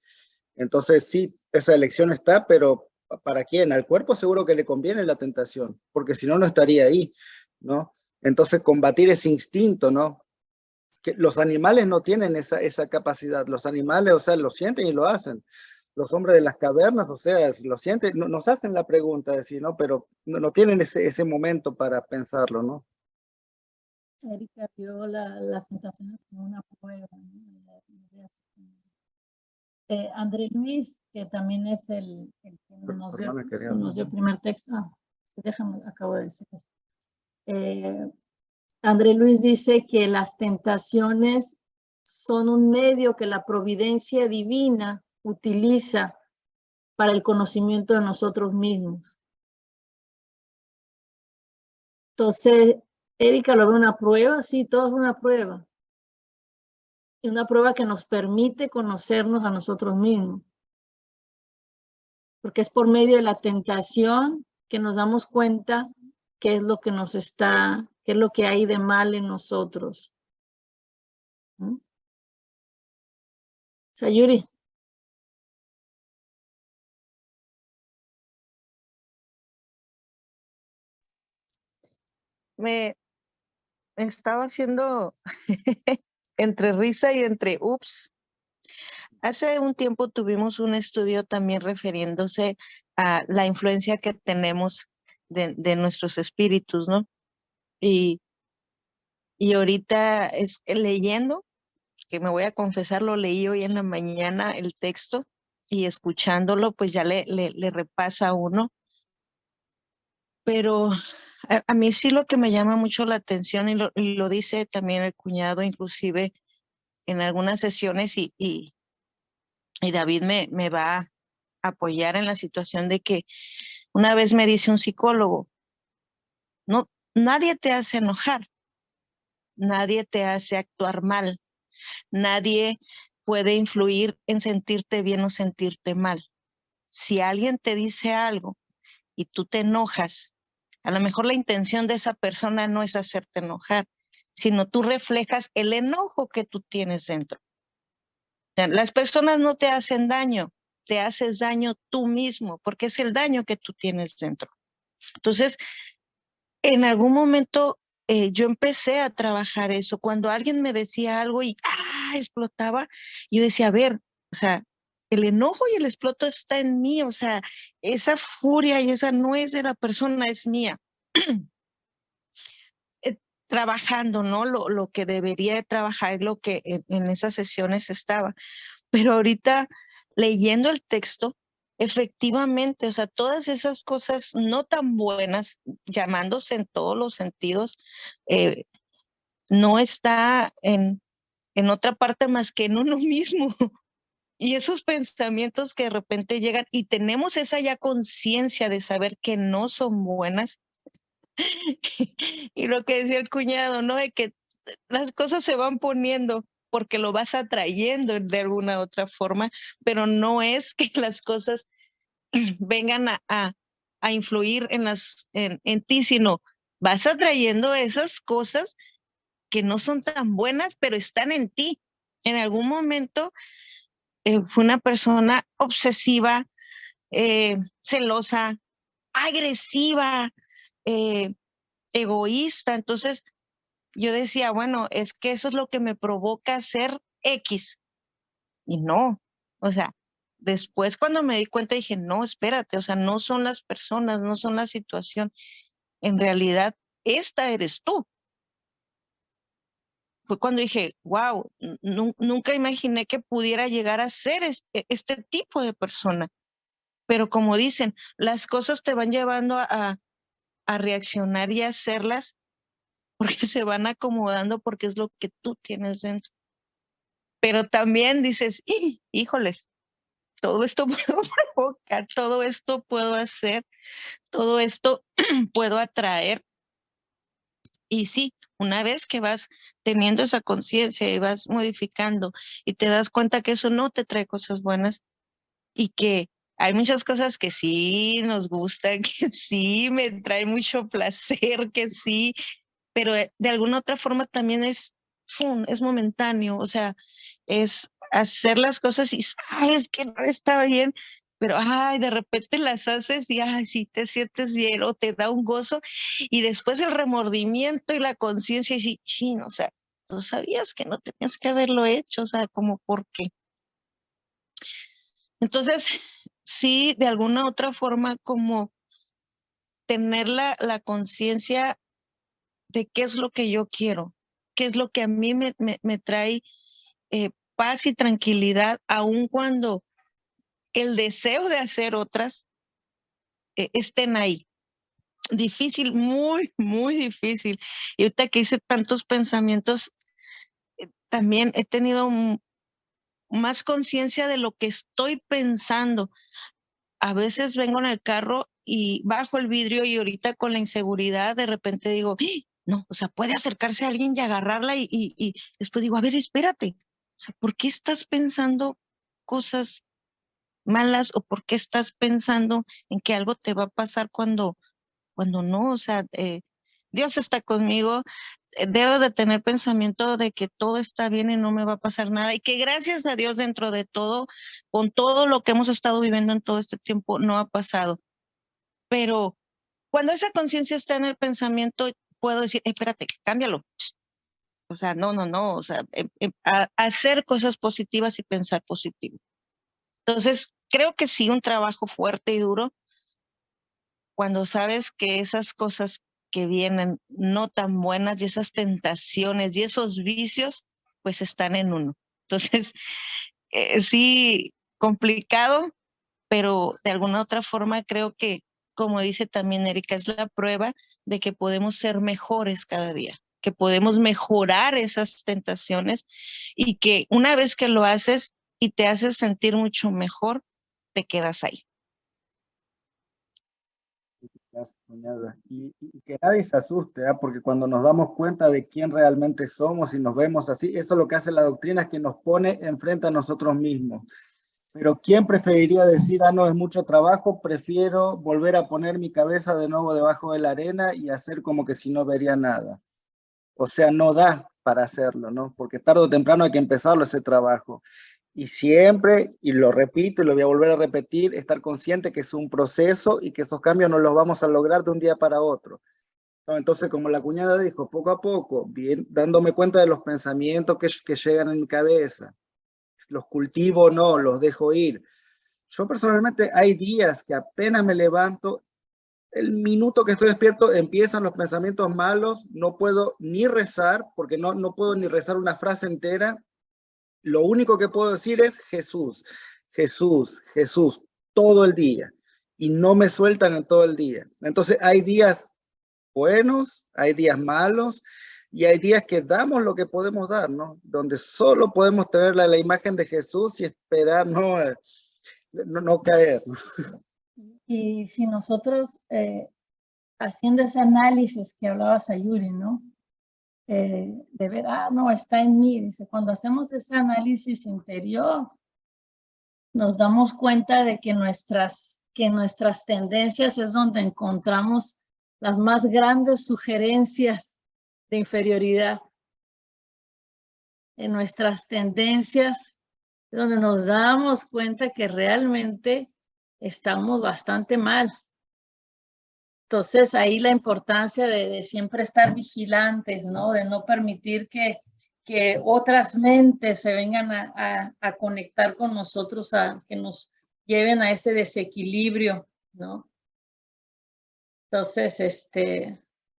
Entonces, sí, esa elección está, pero ¿para quién? Al cuerpo seguro que le conviene la tentación, porque si no, no estaría ahí, ¿no? Entonces, combatir ese instinto, ¿no? Que los animales no tienen esa capacidad. Los animales, o sea, lo sienten y lo hacen. Los hombres de las cavernas, o sea, lo sienten, nos hacen la pregunta, decir, ¿no? Pero no tienen ese momento para pensarlo, ¿no? Erika vio las tentaciones como una prueba, ¿no? André Luis, que también es el que nos dio el primer texto. Sí, déjame, acabo de decir eso. André Luis dice que las tentaciones son un medio que la providencia divina utiliza para el conocimiento de nosotros mismos. Entonces, Erika lo ve una prueba, sí, todo es una prueba. Y una prueba que nos permite conocernos a nosotros mismos. Porque es por medio de la tentación que nos damos cuenta qué es lo que qué es lo que hay de mal en nosotros. Sayuri. Me estaba haciendo entre risa y entre ups. Hace un tiempo tuvimos un estudio también refiriéndose a la influencia que tenemos de nuestros espíritus, ¿no? Y ahorita leyendo, que me voy a confesar, lo leí hoy en la mañana el texto y escuchándolo, pues ya le repasa a uno. Pero a mí sí lo que me llama mucho la atención y lo dice también el cuñado, inclusive en algunas sesiones y David me va a apoyar en la situación de que una vez me dice un psicólogo, no, nadie te hace enojar, nadie te hace actuar mal, nadie puede influir en sentirte bien o sentirte mal. Si alguien te dice algo y tú te enojas, a lo mejor la intención de esa persona no es hacerte enojar, sino tú reflejas el enojo que tú tienes dentro. Las personas no te hacen daño, te haces daño tú mismo, porque es el daño que tú tienes dentro. Entonces, en algún momento yo empecé a trabajar eso. Cuando alguien me decía algo y explotaba, yo decía, a ver, o sea, el enojo y el exploto está en mí, o sea, esa furia y esa no es de la persona, es mía. Trabajando, ¿no? Lo que debería trabajar, lo que en esas sesiones estaba. Pero ahorita leyendo el texto, efectivamente, o sea, todas esas cosas no tan buenas, llamándose en todos los sentidos, no está en otra parte más que en uno mismo. Y esos pensamientos que de repente llegan y tenemos esa ya conciencia de saber que no son buenas. Y lo que decía el cuñado, ¿no? De que las cosas se van poniendo porque lo vas atrayendo de alguna otra forma, pero no es que las cosas vengan a influir en ti, sino vas atrayendo esas cosas que no son tan buenas, pero están en ti. En algún momento fue una persona obsesiva, celosa, agresiva, egoísta. Entonces yo decía, bueno, es que eso es lo que me provoca ser X. Y no, o sea, después cuando me di cuenta dije, no, espérate, o sea, no son las personas, no son la situación. En realidad, esta eres tú. Fue cuando dije, wow, nunca imaginé que pudiera llegar a ser este tipo de persona. Pero como dicen, las cosas te van llevando a reaccionar y a hacerlas porque se van acomodando porque es lo que tú tienes dentro. Pero también dices, híjole, todo esto puedo provocar, todo esto puedo hacer, todo esto puedo atraer. Y sí, una vez que vas teniendo esa conciencia y vas modificando y te das cuenta que eso no te trae cosas buenas y que hay muchas cosas que sí nos gustan, que sí me trae mucho placer, que sí, pero de alguna otra forma también es momentáneo, o sea, es hacer las cosas y sabes que no está bien, pero ay, de repente las haces y ay, sí te sientes bien o te da un gozo y después el remordimiento y la conciencia y sí, chin, o sea, tú sabías que no tenías que haberlo hecho, o sea, como por qué. Entonces, sí, de alguna otra forma, como tener la conciencia de qué es lo que yo quiero, qué es lo que a mí me trae paz y tranquilidad, aun cuando el deseo de hacer otras estén ahí. Difícil, muy, muy difícil. Y ahorita que hice tantos pensamientos, también he tenido más conciencia de lo que estoy pensando. A veces vengo en el carro y bajo el vidrio y ahorita con la inseguridad de repente digo, ¡ah! No, o sea, puede acercarse a alguien y agarrarla y después digo, a ver, espérate, o sea, ¿por qué estás pensando cosas malas o por qué estás pensando en que algo te va a pasar cuando no? O sea, Dios está conmigo, debo de tener pensamiento de que todo está bien y no me va a pasar nada y que gracias a Dios dentro de todo, con todo lo que hemos estado viviendo en todo este tiempo, no ha pasado. Pero cuando esa conciencia está en el pensamiento, puedo decir, espérate, cámbialo. O sea, no, o sea, hacer cosas positivas y pensar positivo. Entonces, creo que sí, un trabajo fuerte y duro, cuando sabes que esas cosas que vienen no tan buenas y esas tentaciones y esos vicios, pues están en uno. Entonces, sí, complicado, pero de alguna otra forma creo que, como dice también Erika, es la prueba de que podemos ser mejores cada día, que podemos mejorar esas tentaciones y que una vez que lo haces y te haces sentir mucho mejor, te quedas ahí. Gracias, cuñada. Y que nadie se asuste, ¿ah? Porque cuando nos damos cuenta de quién realmente somos y nos vemos así, eso es lo que hace la doctrina, es que nos pone enfrente a nosotros mismos. Pero ¿quién preferiría decir, no, es mucho trabajo, prefiero volver a poner mi cabeza de nuevo debajo de la arena y hacer como que si no vería nada? O sea, no da para hacerlo, ¿no? Porque tarde o temprano hay que empezarlo ese trabajo. Y siempre, y lo repito y lo voy a volver a repetir, estar consciente que es un proceso y que esos cambios no los vamos a lograr de un día para otro. ¿No? Entonces, como la cuñada dijo, poco a poco, bien, dándome cuenta de los pensamientos que llegan en mi cabeza, los cultivo o no, los dejo ir. Yo personalmente hay días que apenas me levanto, el minuto que estoy despierto empiezan los pensamientos malos, no puedo ni rezar, porque no puedo ni rezar una frase entera. Lo único que puedo decir es Jesús, Jesús, Jesús, todo el día. Y no me sueltan en todo el día. Entonces hay días buenos, hay días malos, y hay días que damos lo que podemos dar, ¿no? Donde solo podemos tener la imagen de Jesús y esperar no caer. Y si nosotros, haciendo ese análisis que hablaba Sayuri, ¿no? De ver, no, está en mí. Dice, cuando hacemos ese análisis interior, nos damos cuenta de que nuestras tendencias es donde encontramos las más grandes sugerencias de inferioridad. En nuestras tendencias es donde nos damos cuenta que realmente estamos bastante mal. Entonces, ahí la importancia de siempre estar vigilantes, ¿no? De no permitir que otras mentes se vengan a conectar con nosotros, que nos lleven a ese desequilibrio, ¿no? Entonces,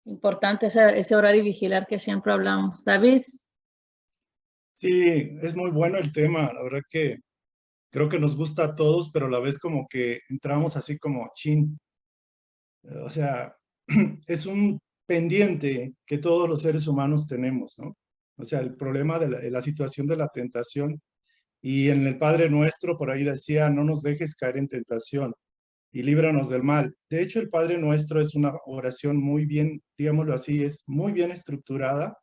importante ese orar y vigilar que siempre hablamos. David. Sí, es muy bueno el tema. La verdad que creo que nos gusta a todos, pero a la vez como que entramos así como chin. O sea, es un pendiente que todos los seres humanos tenemos, ¿no? O sea, el problema de la situación de la tentación Y en el Padre Nuestro por ahí decía, no nos dejes caer en tentación y líbranos del mal. De hecho, el Padre Nuestro es una oración muy bien, digámoslo así, es muy bien estructurada.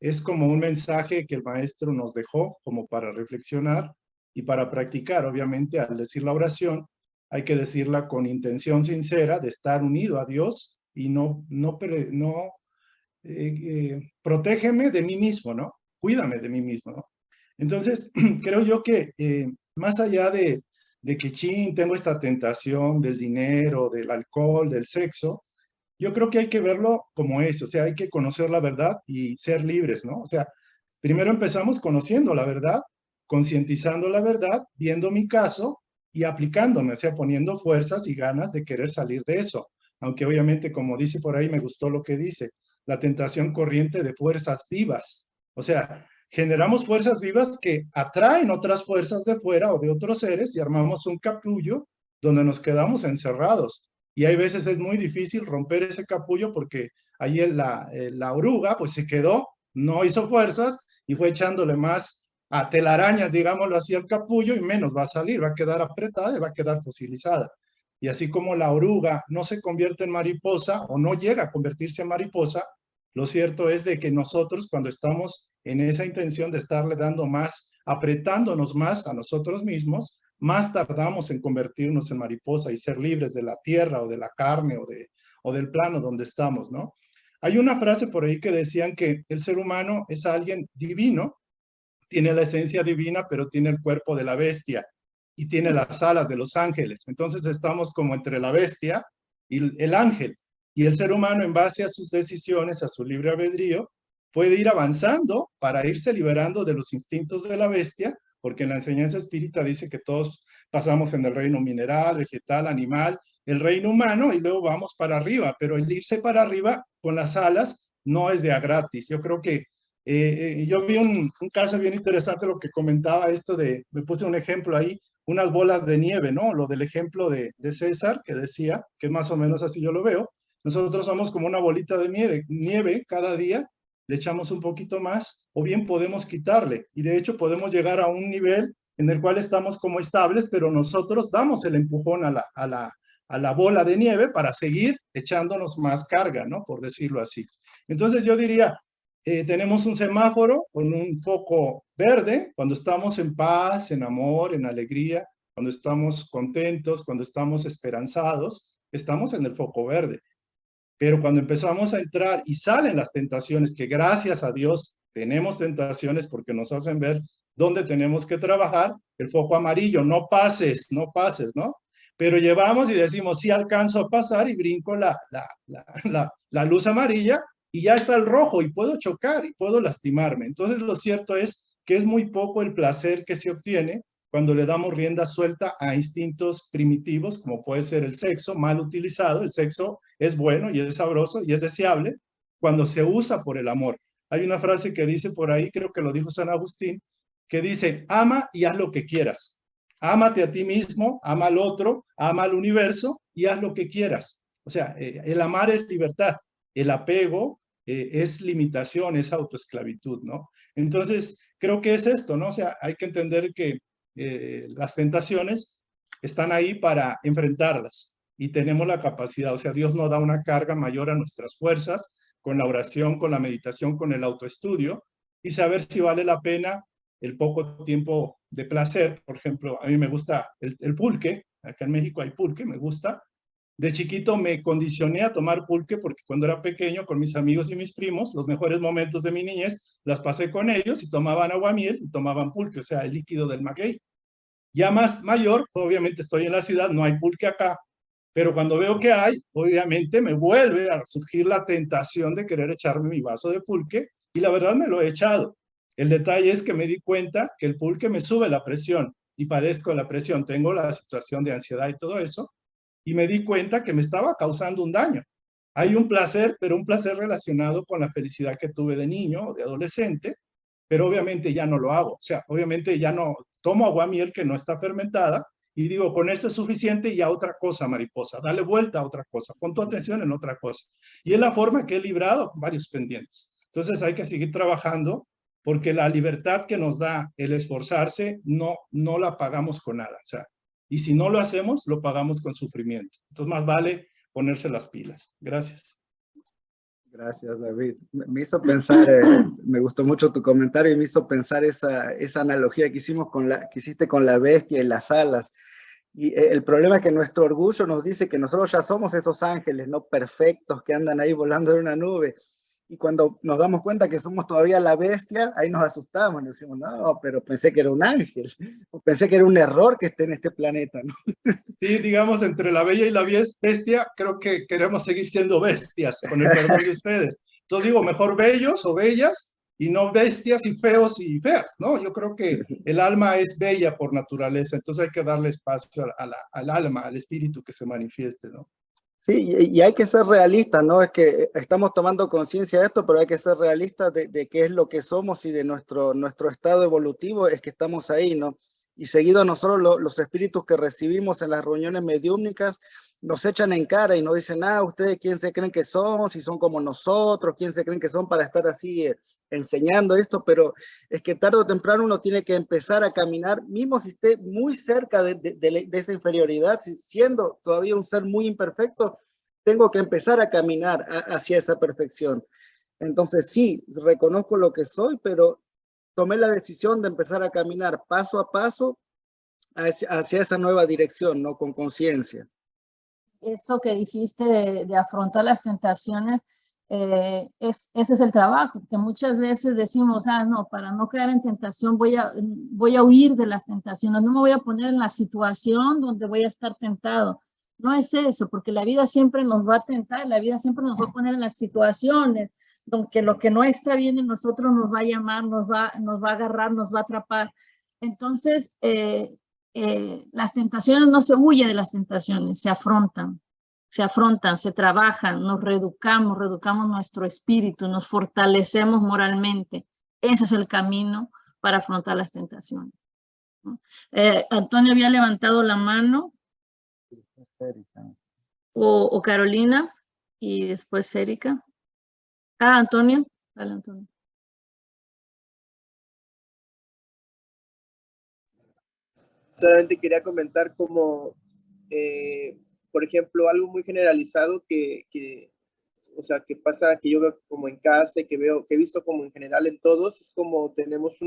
Es como un mensaje que el maestro nos dejó como para reflexionar y para practicar. Obviamente, al decir la oración, hay que decirla con intención sincera de estar unido a Dios y protégeme de mí mismo, ¿no? Cuídame de mí mismo, ¿no? Entonces, creo yo que más allá de que, chin, tengo esta tentación del dinero, del alcohol, del sexo, yo creo que hay que verlo como es, o sea, hay que conocer la verdad y ser libres, ¿no? O sea, primero empezamos conociendo la verdad, concientizando la verdad, viendo mi caso y aplicándome, o sea, poniendo fuerzas y ganas de querer salir de eso. Aunque obviamente, como dice por ahí, me gustó lo que dice, la tentación corriente de fuerzas vivas. O sea, generamos fuerzas vivas que atraen otras fuerzas de fuera o de otros seres y armamos un capullo donde nos quedamos encerrados. Y hay veces es muy difícil romper ese capullo porque ahí la oruga pues se quedó, no hizo fuerzas y fue echándole más a telarañas, digámoslo así, al capullo y menos va a salir, va a quedar apretada y va a quedar fosilizada. Y así como la oruga no se convierte en mariposa o no llega a convertirse en mariposa, lo cierto es de que nosotros cuando estamos en esa intención de estarle dando más, apretándonos más a nosotros mismos, más tardamos en convertirnos en mariposa y ser libres de la tierra o de la carne o del plano donde estamos, ¿no? Hay una frase por ahí que decían que el ser humano es alguien divino, tiene la esencia divina, pero tiene el cuerpo de la bestia y tiene las alas de los ángeles. Entonces estamos como entre la bestia y el ángel. Y el ser humano, en base a sus decisiones, a su libre albedrío, puede ir avanzando para irse liberando de los instintos de la bestia, porque en la enseñanza espírita dice que todos pasamos en el reino mineral, vegetal, animal, el reino humano, y luego vamos para arriba, pero el irse para arriba con las alas no es de a gratis. Yo creo que yo vi un caso bien interesante, lo que comentaba esto me puse un ejemplo ahí, unas bolas de nieve, ¿no? Lo del ejemplo de César, que decía, que más o menos así yo lo veo. Nosotros somos como una bolita de nieve cada día, le echamos un poquito más, o bien podemos quitarle, y de hecho podemos llegar a un nivel en el cual estamos como estables, pero nosotros damos el empujón a la bola de nieve para seguir echándonos más carga, ¿no? Por decirlo así. Entonces yo diría, tenemos un semáforo con un foco verde cuando estamos en paz, en amor, en alegría, cuando estamos contentos, cuando estamos esperanzados, estamos en el foco verde. Pero cuando empezamos a entrar y salen las tentaciones, que gracias a Dios tenemos tentaciones porque nos hacen ver dónde tenemos que trabajar, el foco amarillo, no pases, no pases, ¿no? Pero llevamos y decimos, sí alcanzo a pasar y brinco la luz amarilla y ya está el rojo y puedo chocar y puedo lastimarme. Entonces lo cierto es que es muy poco el placer que se obtiene cuando le damos rienda suelta a instintos primitivos, como puede ser el sexo mal utilizado. El sexo es bueno y es sabroso y es deseable cuando se usa por el amor. Hay una frase que dice por ahí, creo que lo dijo San Agustín, que dice, ama y haz lo que quieras. Ámate a ti mismo, ama al otro, ama al universo y haz lo que quieras. O sea, el amar es libertad, el apego es limitación, es autoesclavitud, ¿no? Entonces, creo que es esto, ¿no? O sea, hay que entender que las tentaciones están ahí para enfrentarlas y tenemos la capacidad, o sea, Dios nos da una carga mayor a nuestras fuerzas con la oración, con la meditación, con el autoestudio y saber si vale la pena el poco tiempo de placer. Por ejemplo, a mí me gusta el pulque, acá en México hay pulque, me gusta. De chiquito me condicioné a tomar pulque porque cuando era pequeño con mis amigos y mis primos, los mejores momentos de mi niñez las pasé con ellos y tomaban aguamiel y tomaban pulque, o sea, el líquido del maguey. Ya más mayor, obviamente estoy en la ciudad, no hay pulque acá, pero cuando veo que hay, obviamente me vuelve a surgir la tentación de querer echarme mi vaso de pulque y la verdad me lo he echado. El detalle es que me di cuenta que el pulque me sube la presión y padezco la presión, tengo la situación de ansiedad y todo eso, y me di cuenta que me estaba causando un daño. Hay un placer, pero un placer relacionado con la felicidad que tuve de niño o de adolescente, pero obviamente ya no lo hago. O sea, obviamente ya no tomo aguamiel que no está fermentada y digo, con esto es suficiente y ya otra cosa, mariposa, dale vuelta a otra cosa, pon tu atención en otra cosa. Y es la forma que he librado varios pendientes. Entonces hay que seguir trabajando porque la libertad que nos da el esforzarse no la pagamos con nada. O sea, y si no lo hacemos, lo pagamos con sufrimiento. Entonces, más vale ponerse las pilas. Gracias. Gracias, David. Me hizo pensar, me gustó mucho tu comentario y me hizo pensar esa analogía que hiciste con la bestia y las alas. Y el problema es que nuestro orgullo nos dice que nosotros ya somos esos ángeles, ¿no? Perfectos, que andan ahí volando en una nube. Y cuando nos damos cuenta que somos todavía la bestia, ahí nos asustamos, nos decimos, no, pero pensé que era un ángel, o pensé que era un error que esté en este planeta, ¿no? Sí, digamos, entre la bella y la bestia, creo que queremos seguir siendo bestias, con el perdón de ustedes. Entonces digo, mejor bellos o bellas, y no bestias y feos y feas, ¿no? Yo creo que el alma es bella por naturaleza, entonces hay que darle espacio al alma, al espíritu que se manifieste, ¿no? Sí, y hay que ser realistas, ¿no? Es que estamos tomando conciencia de esto, pero hay que ser realistas de qué es lo que somos y de nuestro estado evolutivo, es que estamos ahí, ¿no? Y seguido a nosotros los espíritus que recibimos en las reuniones mediúmnicas nos echan en cara y nos dicen, ustedes quién se creen que son, si son como nosotros, quién se creen que son para estar así enseñando esto, pero es que tarde o temprano uno tiene que empezar a caminar, mismo si esté muy cerca de esa inferioridad, siendo todavía un ser muy imperfecto, tengo que empezar a caminar hacia esa perfección. Entonces sí, reconozco lo que soy, pero tomé la decisión de empezar a caminar paso a paso hacia esa nueva dirección, ¿no? Con conciencia. Eso que dijiste de afrontar las tentaciones, ese es el trabajo, que muchas veces decimos, no, para no caer en tentación voy a huir de las tentaciones, no me voy a poner en la situación donde voy a estar tentado. No es eso, porque la vida siempre nos va a tentar, la vida siempre nos va a poner en las situaciones donde lo que no está bien en nosotros nos va a llamar, nos va a agarrar, nos va a atrapar. Entonces, las tentaciones no se huye de las tentaciones, se afrontan, se trabajan, nos reeducamos nuestro espíritu, nos fortalecemos moralmente. Ese es el camino para afrontar las tentaciones, ¿no? Antonio había levantado la mano, o Carolina, y después Erika. Antonio. Dale, Antonio. Solamente quería comentar como, por ejemplo, algo muy generalizado o sea, que pasa, que yo veo como en casa y que he visto como en general en todos, es como tenemos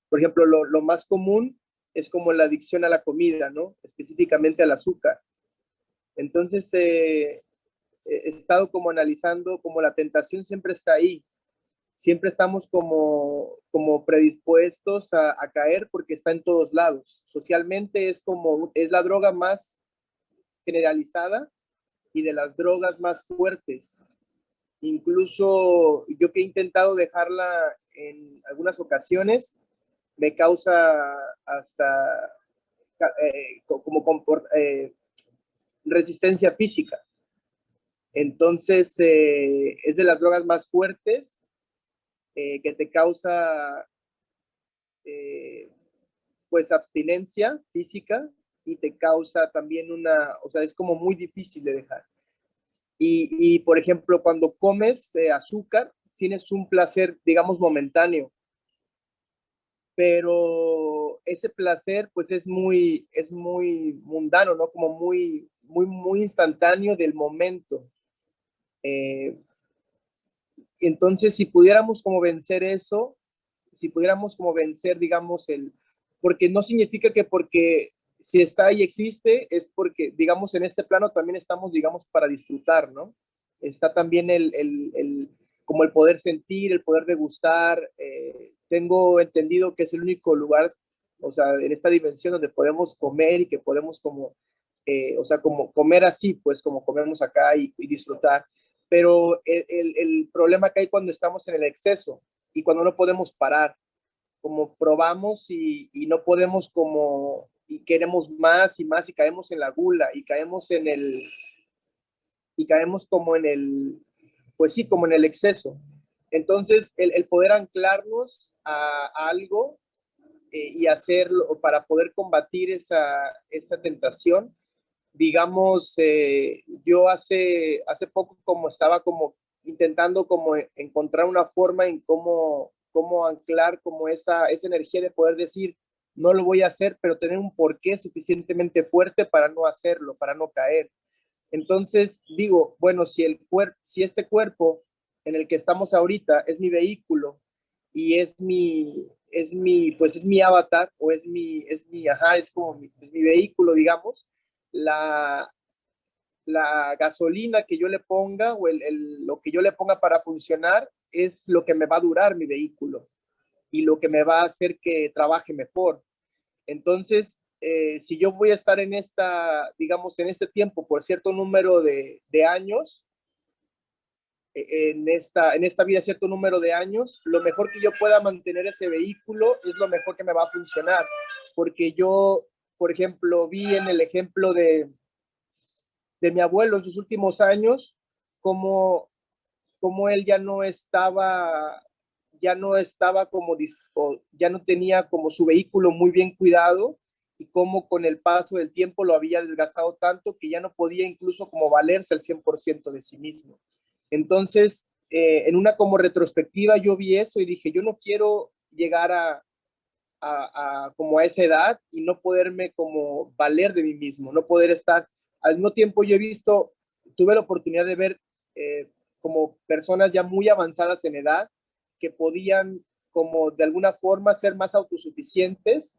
por ejemplo, lo más común es como la adicción a la comida, ¿no? Específicamente al azúcar. Entonces, he estado como analizando como la tentación siempre está ahí. Siempre estamos como predispuestos a caer porque está en todos lados. Socialmente es la droga más generalizada y de las drogas más fuertes. Incluso yo que he intentado dejarla en algunas ocasiones, me causa hasta resistencia física. Entonces, es de las drogas más fuertes que te causa pues abstinencia física y te causa también o sea, es como muy difícil de dejar. Y por ejemplo, cuando comes azúcar, tienes un placer, digamos, momentáneo, pero ese placer pues es muy mundano, ¿no? Como muy instantáneo del momento. Entonces, si pudiéramos como vencer eso, si pudiéramos como vencer, digamos, porque no significa que porque si está ahí existe, es porque, digamos, en este plano también estamos, digamos, para disfrutar, ¿no? Está también como el poder sentir, el poder degustar. Tengo entendido que es el único lugar, o sea, en esta dimensión donde podemos comer y que podemos como, o sea, como comer así, pues como comemos acá y disfrutar. Pero el problema que hay cuando estamos en el exceso y cuando no podemos parar, como probamos y no podemos como, y queremos más y más y caemos en la gula y caemos como en pues sí, como en el exceso. Entonces, el poder anclarnos a algo y hacerlo para poder combatir esa tentación. Digamos, yo hace poco como estaba como intentando como encontrar una forma en cómo cómo anclar como esa energía de poder decir, no lo voy a hacer, pero tener un porqué suficientemente fuerte para no hacerlo, para no caer. Entonces digo, bueno, si este cuerpo en el que estamos ahorita es mi vehículo y es mi avatar, o es mi vehículo, digamos, la gasolina que yo le ponga, o lo que yo le ponga para funcionar, es lo que me va a durar mi vehículo y lo que me va a hacer que trabaje mejor. Entonces, si yo voy a estar en este tiempo por cierto número de años, en esta vida cierto número de años, lo mejor que yo pueda mantener ese vehículo es lo mejor que me va a funcionar. Porque yo, por ejemplo, vi en el ejemplo de mi abuelo en sus últimos años, como él ya no tenía como su vehículo muy bien cuidado, y cómo con el paso del tiempo lo había desgastado tanto que ya no podía incluso como valerse al 100% de sí mismo. Entonces, en una como retrospectiva, yo vi eso y dije, yo no quiero llegar como a esa edad y no poderme como valer de mí mismo, no poder estar. Al mismo tiempo yo tuve la oportunidad de ver como personas ya muy avanzadas en edad que podían como de alguna forma ser más autosuficientes,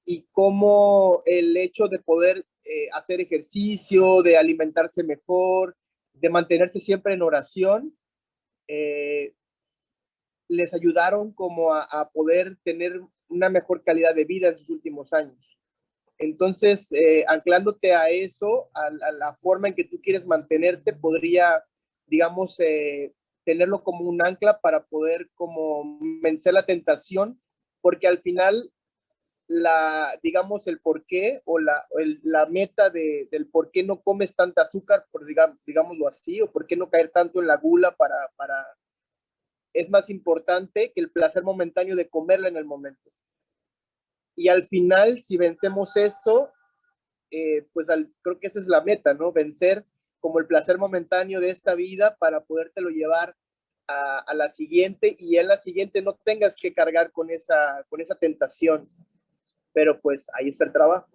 y como el hecho de poder hacer ejercicio, de alimentarse mejor, de mantenerse siempre en oración, les ayudaron como a poder tener una mejor calidad de vida en sus últimos años. Entonces, anclándote a eso, a la forma en que tú quieres mantenerte, podría, digamos, tenerlo como un ancla para poder como vencer la tentación, porque al final, digamos, el porqué o la meta del por qué no comes tanta azúcar, digámoslo así, o por qué no caer tanto en la gula es más importante que el placer momentáneo de comerla en el momento. Y al final, si vencemos eso, pues creo que esa es la meta, ¿no? Vencer como el placer momentáneo de esta vida para podértelo llevar a la siguiente, y en la siguiente no tengas que cargar con esa tentación. Pero pues ahí está el trabajo.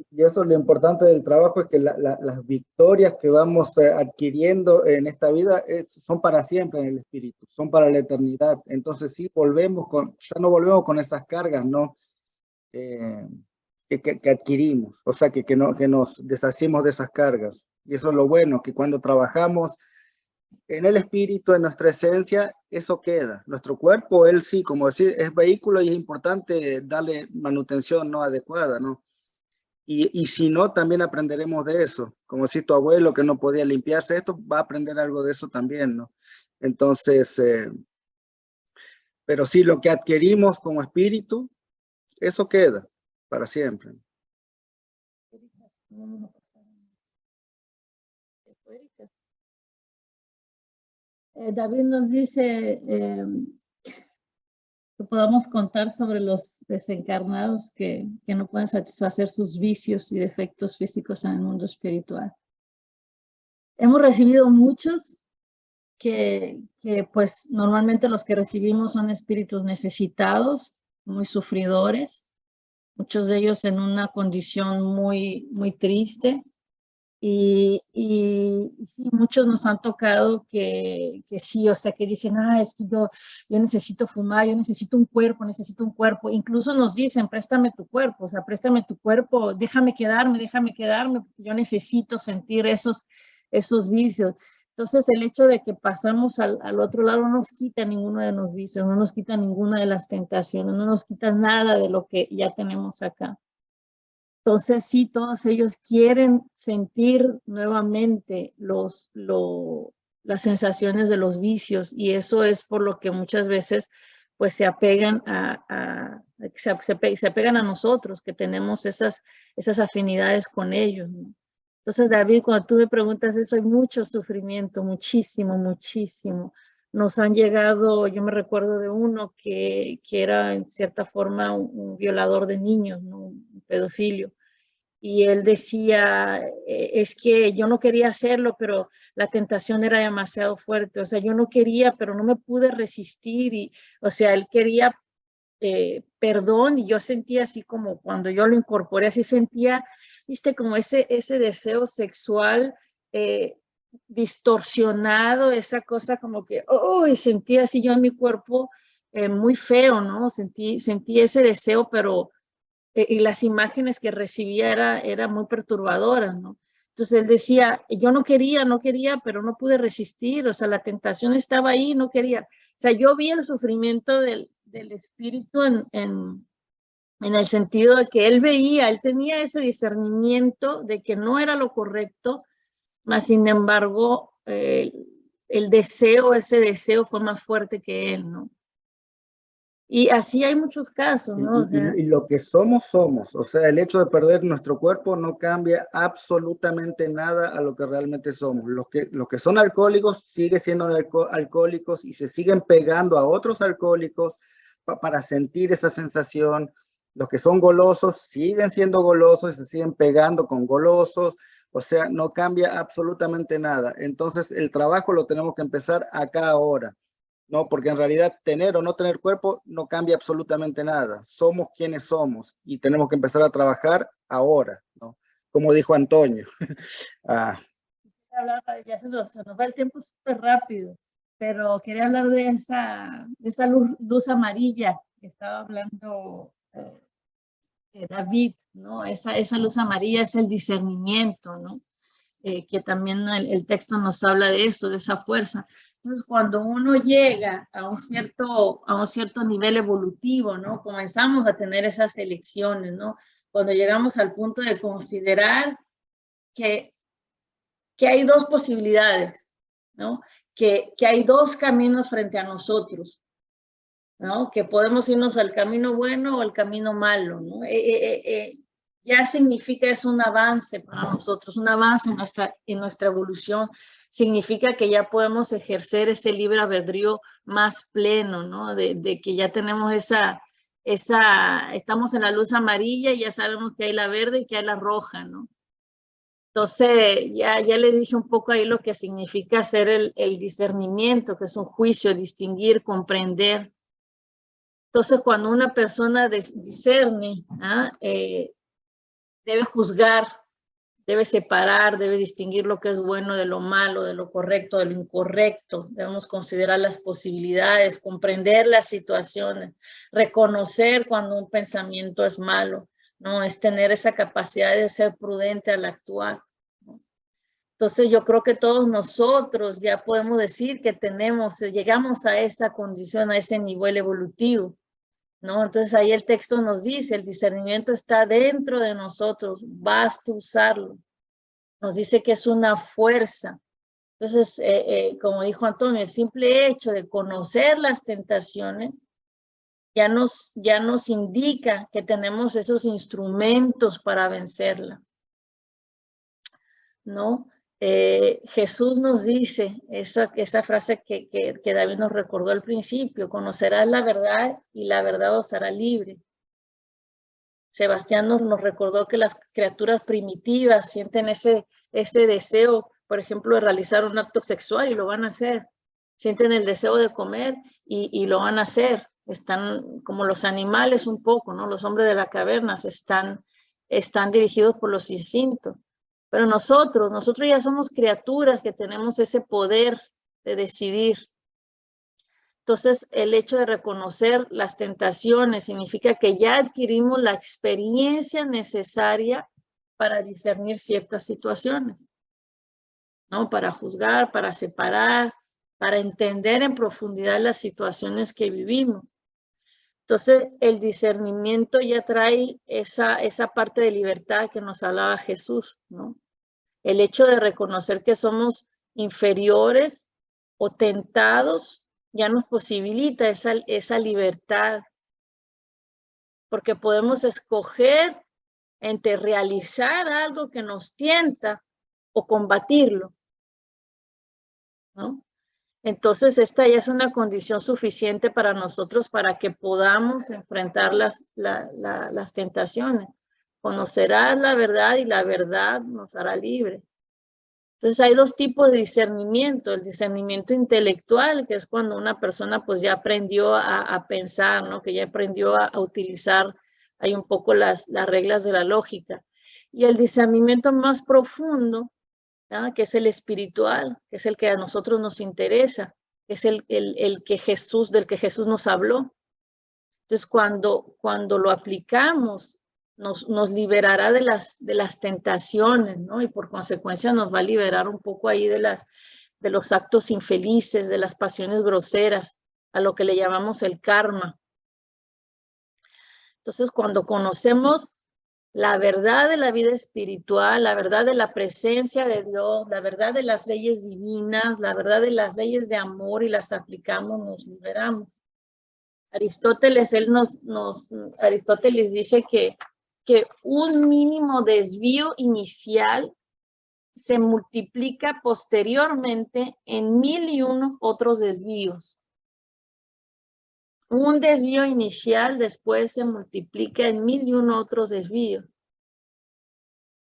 Y eso es lo importante del trabajo, es que las victorias que vamos adquiriendo en esta vida son para siempre en el espíritu, son para la eternidad. Entonces sí, ya no volvemos con esas cargas, ¿no? Que adquirimos, o sea, que nos deshacimos de esas cargas. Y eso es lo bueno, que cuando trabajamos en el espíritu, en nuestra esencia, eso queda. Nuestro cuerpo, él sí, como decir, es vehículo y es importante darle manutención no adecuada, ¿no? Y si no, también aprenderemos de eso. Como si tu abuelo que no podía limpiarse, esto va a aprender algo de eso también, ¿no? Entonces, pero sí, lo que adquirimos como espíritu, eso queda para siempre. David nos dice que podamos contar sobre los desencarnados que no pueden satisfacer sus vicios y defectos físicos en el mundo espiritual. Hemos recibido muchos que pues normalmente los que recibimos son espíritus necesitados, muy sufridores, muchos de ellos en una condición muy, muy triste. Y sí, muchos nos han tocado que sí, o sea, que dicen, es que yo necesito fumar, yo necesito un cuerpo. Incluso nos dicen, préstame tu cuerpo, o sea, préstame tu cuerpo, déjame quedarme, porque yo necesito sentir esos vicios. Entonces, el hecho de que pasamos al otro lado no nos quita ninguno de los vicios, no nos quita ninguna de las tentaciones, no nos quita nada de lo que ya tenemos acá. Entonces, sí, todos ellos quieren sentir nuevamente las sensaciones de los vicios, y eso es por lo que muchas veces pues se apegan se apegan a nosotros, que tenemos esas afinidades con ellos, ¿no? Entonces, David, cuando tú me preguntas eso, hay mucho sufrimiento, muchísimo, muchísimo. Nos han llegado, yo me recuerdo de uno que era en cierta forma un violador de niños, ¿no? Un pedofilio. y él decía, es que yo no quería hacerlo, pero la tentación era demasiado fuerte, o sea, yo no quería, pero no me pude resistir, y, o sea, él quería perdón, y yo sentía así como cuando yo lo incorporé, así sentía, viste, como ese deseo sexual distorsionado, esa cosa como que, oh, y sentía así yo en mi cuerpo muy feo, ¿no? Sentí ese deseo, pero y las imágenes que recibía era muy perturbadoras, ¿no? Entonces él decía, yo no quería, pero no pude resistir, o sea, la tentación estaba ahí, no quería. O sea, yo vi el sufrimiento del espíritu en el sentido de que él veía, él tenía ese discernimiento de que no era lo correcto, mas sin embargo, ese deseo fue más fuerte que él, ¿no? Y así hay muchos casos, ¿no? O sea, Y lo que somos, somos. O sea, el hecho de perder nuestro cuerpo no cambia absolutamente nada a lo que realmente somos. Los que son alcohólicos siguen siendo alcohólicos y se siguen pegando a otros alcohólicos para sentir esa sensación. Los que son golosos siguen siendo golosos y se siguen pegando con golosos. O sea, no cambia absolutamente nada. Entonces, el trabajo lo tenemos que empezar acá ahora. No, porque en realidad tener o no tener cuerpo no cambia absolutamente nada. Somos quienes somos y tenemos que empezar a trabajar ahora, ¿no? Como dijo Antonio. ya se nos va el tiempo súper rápido, pero quería hablar de esa luz amarilla que estaba hablando David, ¿no? Esa luz amarilla es el discernimiento, ¿no? Que también el texto nos habla de eso, de esa fuerza. Entonces, cuando uno llega a un cierto nivel evolutivo, ¿no? Comenzamos a tener esas elecciones, ¿no? Cuando llegamos al punto de considerar que hay dos posibilidades, ¿no? Que hay dos caminos frente a nosotros, ¿no? Que podemos irnos al camino bueno o al camino malo, ¿no? Ya significa, es un avance para nosotros, un avance en nuestra evolución. Significa que ya podemos ejercer ese libre albedrío más pleno, ¿no? De que ya tenemos estamos en la luz amarilla y ya sabemos que hay la verde y que hay la roja, ¿no? Entonces, ya les dije un poco ahí lo que significa hacer el discernimiento, que es un juicio, distinguir, comprender. Entonces, cuando una persona discerne, debe juzgar, debe separar, debe distinguir lo que es bueno de lo malo, de lo correcto, de lo incorrecto. Debemos considerar las posibilidades, comprender las situaciones, reconocer cuando un pensamiento es malo, ¿no? Es tener esa capacidad de ser prudente al actuar, ¿no? Entonces yo creo que todos nosotros ya podemos decir que llegamos a esa condición, a ese nivel evolutivo, ¿no? Entonces ahí el texto nos dice, el discernimiento está dentro de nosotros, basta usarlo. Nos dice que es una fuerza. Entonces, como dijo Antonio, el simple hecho de conocer las tentaciones ya nos indica que tenemos esos instrumentos para vencerla, ¿no? Jesús nos dice esa frase que David nos recordó al principio: conocerás la verdad y la verdad os hará libre. Sebastián nos recordó que las criaturas primitivas sienten ese deseo, por ejemplo, de realizar un acto sexual y lo van a hacer. Sienten el deseo de comer y lo van a hacer. Están como los animales un poco, ¿no? Los hombres de la caverna están dirigidos por los instintos. Pero nosotros ya somos criaturas que tenemos ese poder de decidir. Entonces, el hecho de reconocer las tentaciones significa que ya adquirimos la experiencia necesaria para discernir ciertas situaciones, ¿no? Para juzgar, para separar, para entender en profundidad las situaciones que vivimos. Entonces, el discernimiento ya trae esa parte de libertad que nos hablaba Jesús, ¿no? El hecho de reconocer que somos inferiores o tentados ya nos posibilita esa libertad, porque podemos escoger entre realizar algo que nos tienta o combatirlo, ¿no? Entonces, esta ya es una condición suficiente para nosotros para que podamos enfrentar las tentaciones. Conocerás la verdad y la verdad nos hará libre. Entonces hay dos tipos de discernimiento. El discernimiento intelectual, que es cuando una persona pues ya aprendió a pensar, ¿no? Que ya aprendió a utilizar ahí un poco las reglas de la lógica. Y el discernimiento más profundo, ¿no? Que es el espiritual, que es el que a nosotros nos interesa, que es el que del que Jesús nos habló. Entonces cuando lo aplicamos, nos liberará de las tentaciones, ¿no? Y por consecuencia nos va a liberar un poco ahí de los actos infelices, de las pasiones groseras, a lo que le llamamos el karma. Entonces, cuando conocemos la verdad de la vida espiritual, la verdad de la presencia de Dios, la verdad de las leyes divinas, la verdad de las leyes de amor y las aplicamos, nos liberamos. Aristóteles, Aristóteles dice que un mínimo desvío inicial se multiplica posteriormente en 1001 otros desvíos. Un desvío inicial después se multiplica en 1001 otros desvíos.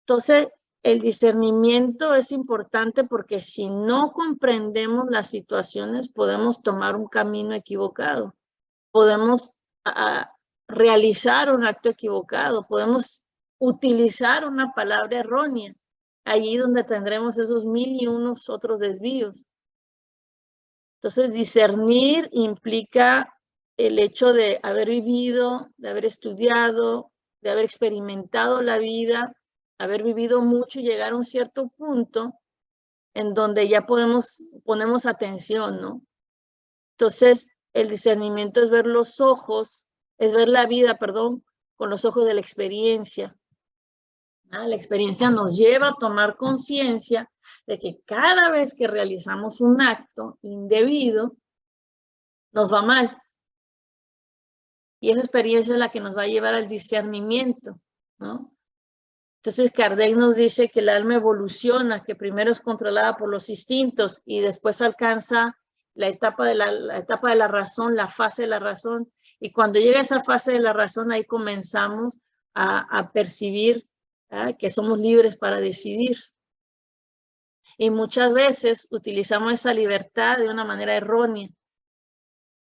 Entonces, el discernimiento es importante porque si no comprendemos las situaciones, podemos tomar un camino equivocado. Podemos realizar un acto equivocado, podemos utilizar una palabra errónea, allí donde tendremos esos 1001 otros desvíos. Entonces, discernir implica el hecho de haber vivido, de haber estudiado, de haber experimentado la vida, haber vivido mucho y llegar a un cierto punto en donde ya ponemos atención, ¿no? Entonces, el discernimiento es ver los ojos, es ver la vida, perdón, con los ojos de la experiencia. La experiencia nos lleva a tomar conciencia de que cada vez que realizamos un acto indebido, nos va mal. Y esa experiencia es la que nos va a llevar al discernimiento, ¿no? Entonces, Kardec nos dice que el alma evoluciona, que primero es controlada por los instintos y después alcanza la etapa de la razón, la fase de la razón. Y cuando llega esa fase de la razón, ahí comenzamos a percibir que somos libres para decidir. Y muchas veces utilizamos esa libertad de una manera errónea.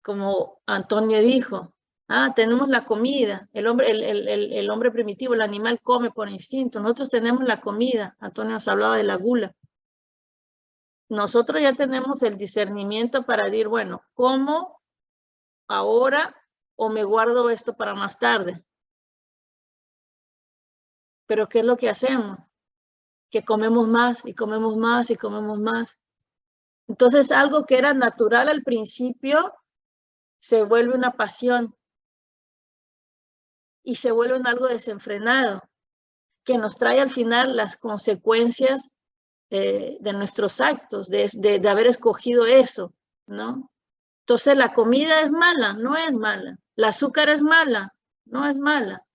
Como Antonio dijo, tenemos la comida, el hombre primitivo, el animal come por instinto, nosotros tenemos la comida. Antonio nos hablaba de la gula. Nosotros ya tenemos el discernimiento para decir, bueno, ¿como ahora o me guardo esto para más tarde? Pero ¿qué es lo que hacemos? Que comemos más y comemos más y comemos más. Entonces, algo que era natural al principio se vuelve una pasión y se vuelve en algo desenfrenado, que nos trae al final las consecuencias de nuestros actos, de haber escogido eso, ¿no? Entonces, ¿la comida es mala? No es mala. ¿El azúcar es mala? No es mala.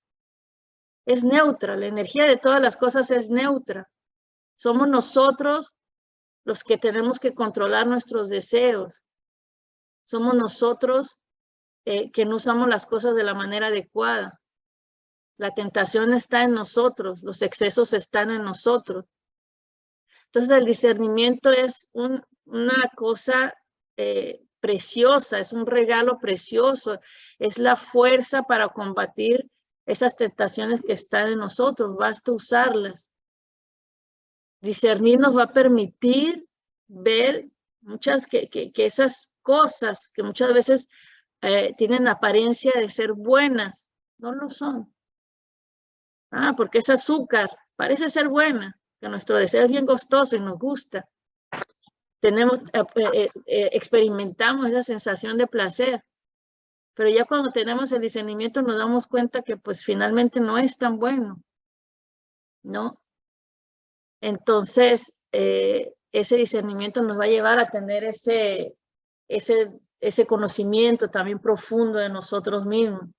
Es neutra. La energía de todas las cosas es neutra. Somos nosotros los que tenemos que controlar nuestros deseos. Somos nosotros que no usamos las cosas de la manera adecuada. La tentación está en nosotros, los excesos están en nosotros. Entonces el discernimiento es una cosa preciosa, es un regalo precioso, es la fuerza para combatir esas tentaciones que están en nosotros, basta usarlas. Discernir nos va a permitir ver que esas cosas que muchas veces tienen apariencia de ser buenas, no lo son. Porque es azúcar, parece ser buena, que nuestro deseo es bien gustoso y nos gusta. Experimentamos esa sensación de placer, pero ya cuando tenemos el discernimiento nos damos cuenta que pues finalmente no es tan bueno, ¿no? Entonces, ese discernimiento nos va a llevar a tener ese conocimiento también profundo de nosotros mismos.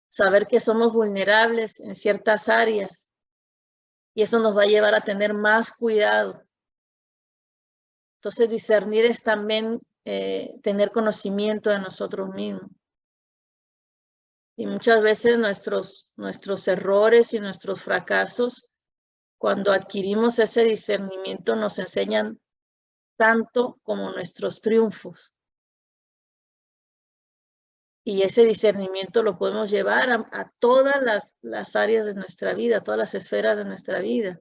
Saber que somos vulnerables en ciertas áreas y eso nos va a llevar a tener más cuidado. Entonces, discernir es también tener conocimiento de nosotros mismos. Y muchas veces nuestros errores y nuestros fracasos, cuando adquirimos ese discernimiento, nos enseñan tanto como nuestros triunfos. Y ese discernimiento lo podemos llevar a todas las áreas de nuestra vida, a todas las esferas de nuestra vida.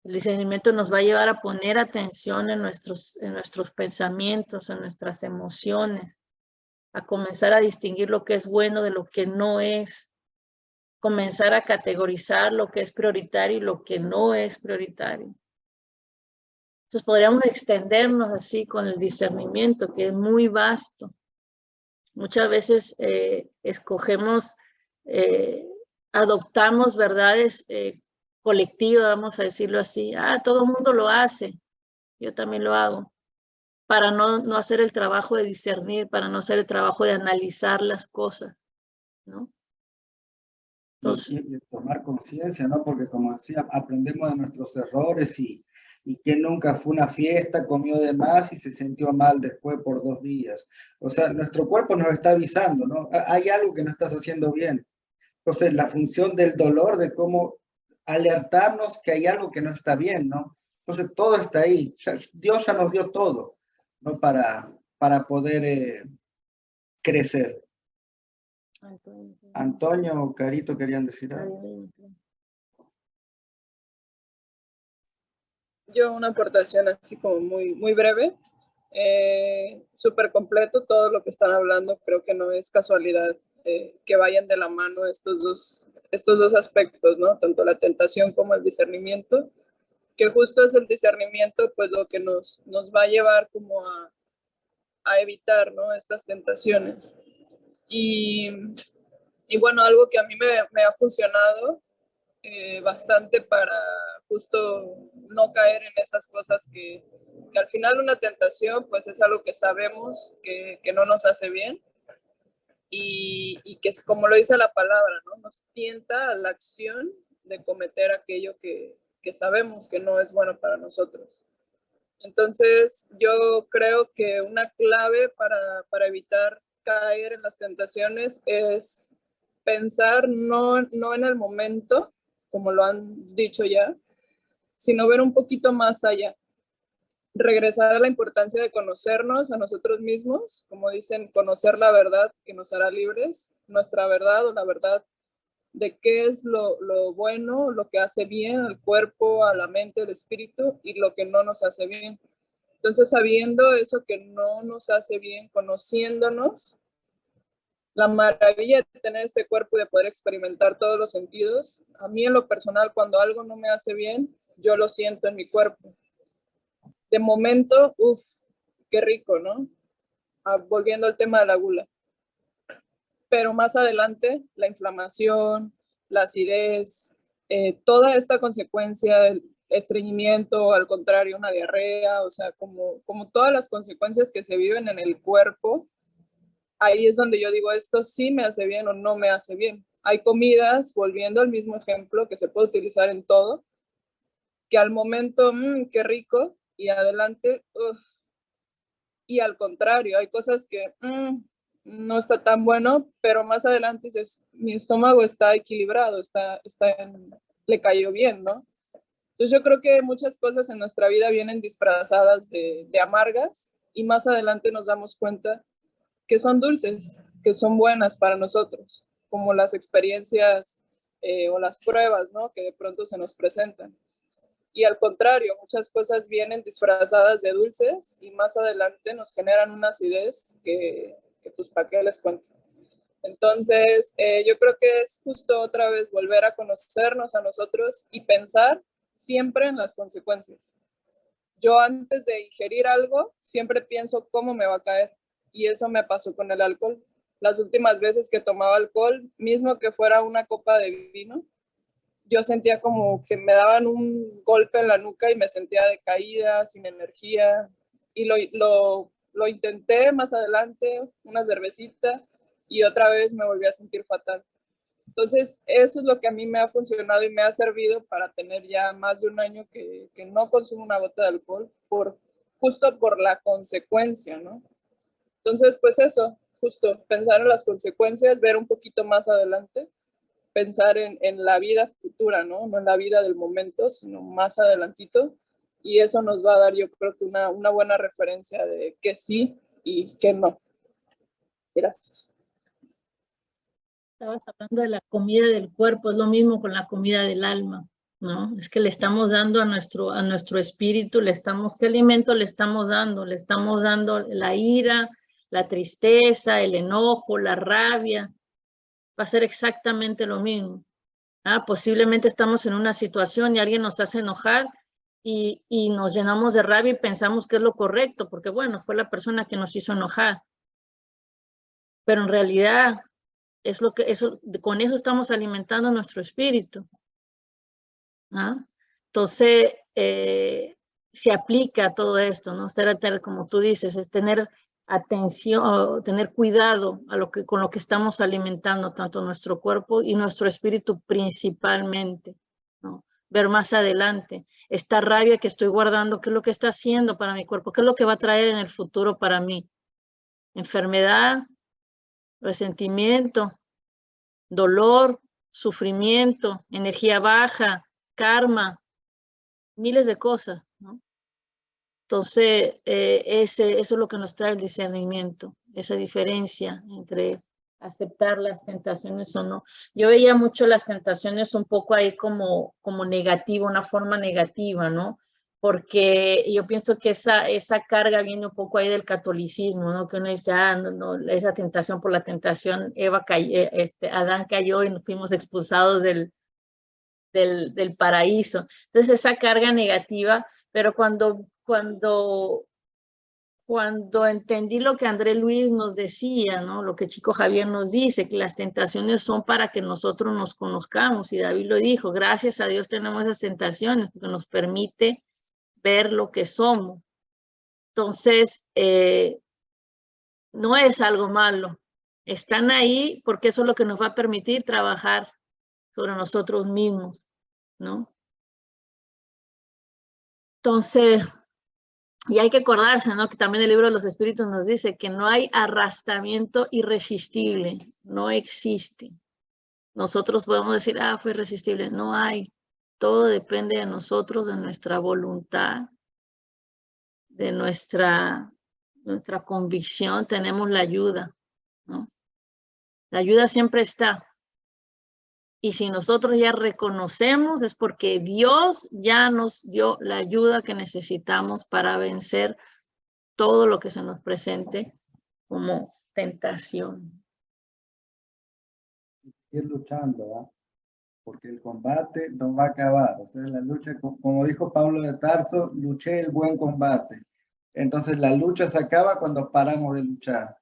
El discernimiento nos va a llevar a poner atención en nuestros pensamientos, en nuestras emociones, a comenzar a distinguir lo que es bueno de lo que no es, comenzar a categorizar lo que es prioritario y lo que no es prioritario. Entonces podríamos extendernos así con el discernimiento, que es muy vasto. Muchas veces escogemos, adoptamos verdades colectivas, vamos a decirlo así. Todo el mundo lo hace, yo también lo hago. Para no hacer el trabajo de discernir, para no hacer el trabajo de analizar las cosas, ¿no? Entonces, y tomar conciencia, ¿no? Porque como decía, aprendemos de nuestros errores y quien nunca fue a una fiesta, comió de más y se sintió mal después por 2 días. O sea, nuestro cuerpo nos está avisando, ¿no? Hay algo que no estás haciendo bien. Entonces, la función del dolor, de cómo alertarnos que hay algo que no está bien, ¿no? Entonces, todo está ahí. Dios ya nos dio todo, ¿no? Para poder crecer. Antonio o Carito querían decir algo. Yo una aportación así como muy breve, súper completo todo lo que están hablando, creo que no es casualidad que vayan de la mano estos dos aspectos, ¿no? Tanto la tentación como el discernimiento, que justo es el discernimiento pues lo que nos va a llevar como a evitar, ¿no? Estas tentaciones. Y bueno, algo que a mí me ha funcionado bastante para justo no caer en esas cosas que al final una tentación pues es algo que sabemos que no nos hace bien y que es como lo dice la palabra, ¿no? Nos tienta a la acción de cometer aquello que sabemos que no es bueno para nosotros. Entonces yo creo que una clave para evitar caer en las tentaciones es pensar no en el momento, como lo han dicho ya, sino ver un poquito más allá. Regresar a la importancia de conocernos a nosotros mismos, como dicen, conocer la verdad que nos hará libres, nuestra verdad o la verdad de qué es lo bueno, lo que hace bien al cuerpo, a la mente, al espíritu y lo que no nos hace bien. Entonces, sabiendo eso que no nos hace bien, conociéndonos, la maravilla de tener este cuerpo y de poder experimentar todos los sentidos. A mí en lo personal, cuando algo no me hace bien, yo lo siento en mi cuerpo. De momento, qué rico, ¿no? Volviendo al tema de la gula. Pero más adelante, la inflamación, la acidez, toda esta consecuencia, el estreñimiento, al contrario, una diarrea, o sea, como todas las consecuencias que se viven en el cuerpo, ahí es donde yo digo, esto sí me hace bien o no me hace bien. Hay comidas, volviendo al mismo ejemplo, que se puede utilizar en todo, que al momento, qué rico, y adelante, y al contrario, hay cosas que no está tan bueno, pero más adelante dices, mi estómago está equilibrado, le cayó bien, ¿no? Entonces yo creo que muchas cosas en nuestra vida vienen disfrazadas de amargas y más adelante nos damos cuenta que son dulces, que son buenas para nosotros, como las experiencias o las pruebas, ¿no? Que de pronto se nos presentan. Y al contrario, muchas cosas vienen disfrazadas de dulces y más adelante nos generan una acidez que pues para qué les cuento. Entonces, yo creo que es justo otra vez volver a conocernos a nosotros y pensar siempre en las consecuencias. Yo antes de ingerir algo, siempre pienso cómo me va a caer. Y eso me pasó con el alcohol. Las últimas veces que tomaba alcohol, mismo que fuera una copa de vino, yo sentía como que me daban un golpe en la nuca y me sentía decaída, sin energía. Y lo intenté más adelante, una cervecita, y otra vez me volví a sentir fatal. Entonces, eso es lo que a mí me ha funcionado y me ha servido para tener ya más de un año que no consumo una gota de alcohol, justo por la consecuencia, ¿no? Entonces, pues eso, justo pensar en las consecuencias, ver un poquito más adelante, pensar en la vida futura, ¿no? No en la vida del momento, sino más adelantito. Y eso nos va a dar, yo creo que una buena referencia de qué sí y qué no. Gracias. Estabas hablando de la comida del cuerpo, es lo mismo con la comida del alma, ¿no? Es que le estamos dando a nuestro espíritu, ¿qué alimento le estamos dando? Le estamos dando la ira, la tristeza, el enojo, la rabia. Va a ser exactamente lo mismo. Posiblemente estamos en una situación y alguien nos hace enojar y nos llenamos de rabia y pensamos que es lo correcto, porque bueno, fue la persona que nos hizo enojar. Pero en realidad con eso estamos alimentando nuestro espíritu. Entonces, se aplica todo esto, ¿no? Como tú dices, es tener atención, tener cuidado con lo que estamos alimentando, tanto nuestro cuerpo y nuestro espíritu principalmente, ¿no? Ver más adelante, esta rabia que estoy guardando, ¿qué es lo que está haciendo para mi cuerpo? ¿Qué es lo que va a traer en el futuro para mí? Enfermedad, resentimiento, dolor, sufrimiento, energía baja, karma, miles de cosas, ¿no? Entonces, eso es lo que nos trae el discernimiento, esa diferencia entre aceptar las tentaciones o no. Yo veía mucho las tentaciones un poco ahí como negativo, una forma negativa, ¿no? Porque yo pienso que esa carga viene un poco ahí del catolicismo, ¿no? Que uno dice, no, esa tentación por la tentación, Adán cayó y nos fuimos expulsados del paraíso. Entonces, esa carga negativa, pero cuando entendí lo que André Luis nos decía, ¿no? Lo que Chico Javier nos dice, que las tentaciones son para que nosotros nos conozcamos, y David lo dijo, gracias a Dios tenemos esas tentaciones, porque nos permite ver lo que somos. Entonces, no es algo malo. Están ahí porque eso es lo que nos va a permitir trabajar sobre nosotros mismos, ¿no? Entonces, y hay que acordarse, ¿no? Que también el libro de los espíritus nos dice que no hay arrastramiento irresistible, no existe. Nosotros podemos decir, fue irresistible, no hay. Todo depende de nosotros, de nuestra voluntad, de nuestra convicción. Tenemos la ayuda, ¿no? La ayuda siempre está. Y si nosotros ya reconocemos, es porque Dios ya nos dio la ayuda que necesitamos para vencer todo lo que se nos presente como tentación. Ir luchando, ¿verdad? Porque el combate no va a acabar. O sea, la lucha, como dijo Pablo de Tarso, luché el buen combate. Entonces la lucha se acaba cuando paramos de luchar.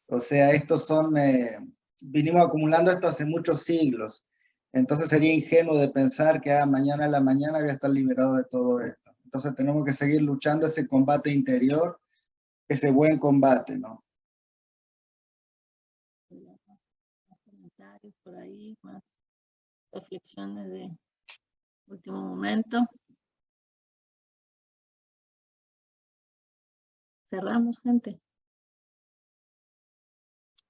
O sea, vinimos acumulando esto hace muchos siglos. Entonces sería ingenuo de pensar que mañana a la mañana voy a estar liberado de todo esto. Entonces tenemos que seguir luchando ese combate interior, ese buen combate, ¿no? Más comentarios por ahí, más reflexiones de último momento. Cerramos, gente.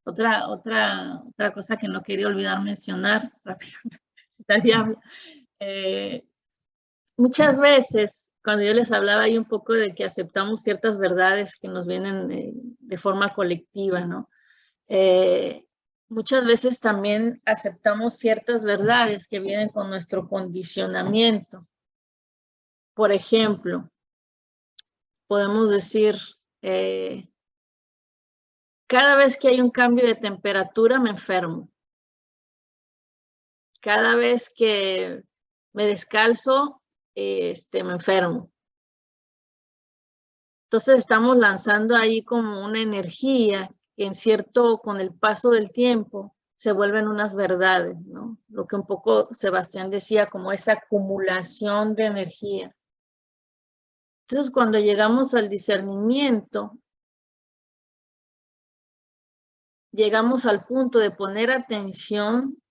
Otra cosa que no quería olvidar mencionar rápidamente. Muchas veces, cuando yo les hablaba ahí un poco de que aceptamos ciertas verdades que nos vienen de forma colectiva, ¿no? Muchas veces también aceptamos ciertas verdades que vienen con nuestro condicionamiento. Por ejemplo, podemos decir, cada vez que hay un cambio de temperatura me enfermo. Cada vez que me descalzo, me enfermo. Entonces estamos lanzando ahí como una energía que con el paso del tiempo se vuelven unas verdades, ¿no? Lo que un poco Sebastián decía, como esa acumulación de energía. Entonces cuando llegamos al discernimiento, llegamos al punto de poner atención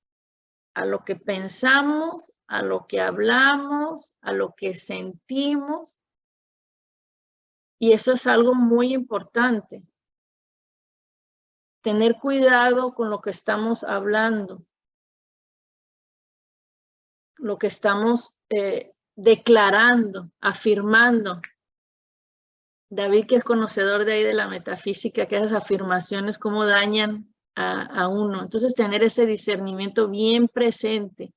a lo que pensamos, a lo que hablamos, a lo que sentimos. Y eso es algo muy importante. tener cuidado con lo que estamos hablando, lo que estamos declarando, afirmando. David, que es conocedor de ahí de la metafísica, que esas afirmaciones cómo dañan a uno. Entonces, tener ese discernimiento bien presente.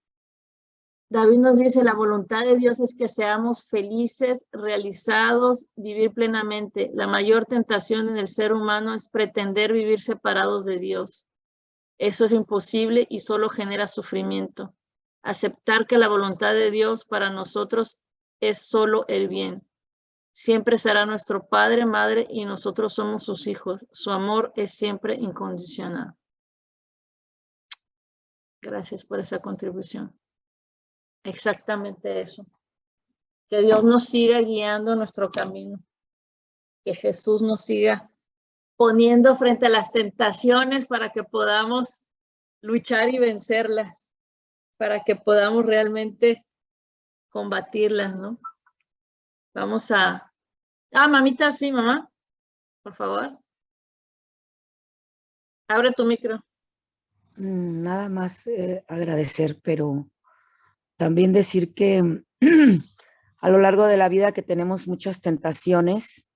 David nos dice, la voluntad de Dios es que seamos felices, realizados, vivir plenamente. La mayor tentación en el ser humano es pretender vivir separados de Dios. Eso es imposible y solo genera sufrimiento. Aceptar que la voluntad de Dios para nosotros es solo el bien. Siempre será nuestro padre, madre y nosotros somos sus hijos. Su amor es siempre incondicional. Gracias por esa contribución. Exactamente eso. Que Dios nos siga guiando nuestro camino. Que Jesús nos siga poniendo frente a las tentaciones para que podamos luchar y vencerlas. Para que podamos realmente combatirlas, ¿no? Vamos a... mamita, sí, mamá. Por favor. Abre tu micro. Nada más agradecer, pero también decir que a lo largo de la vida que tenemos muchas tentaciones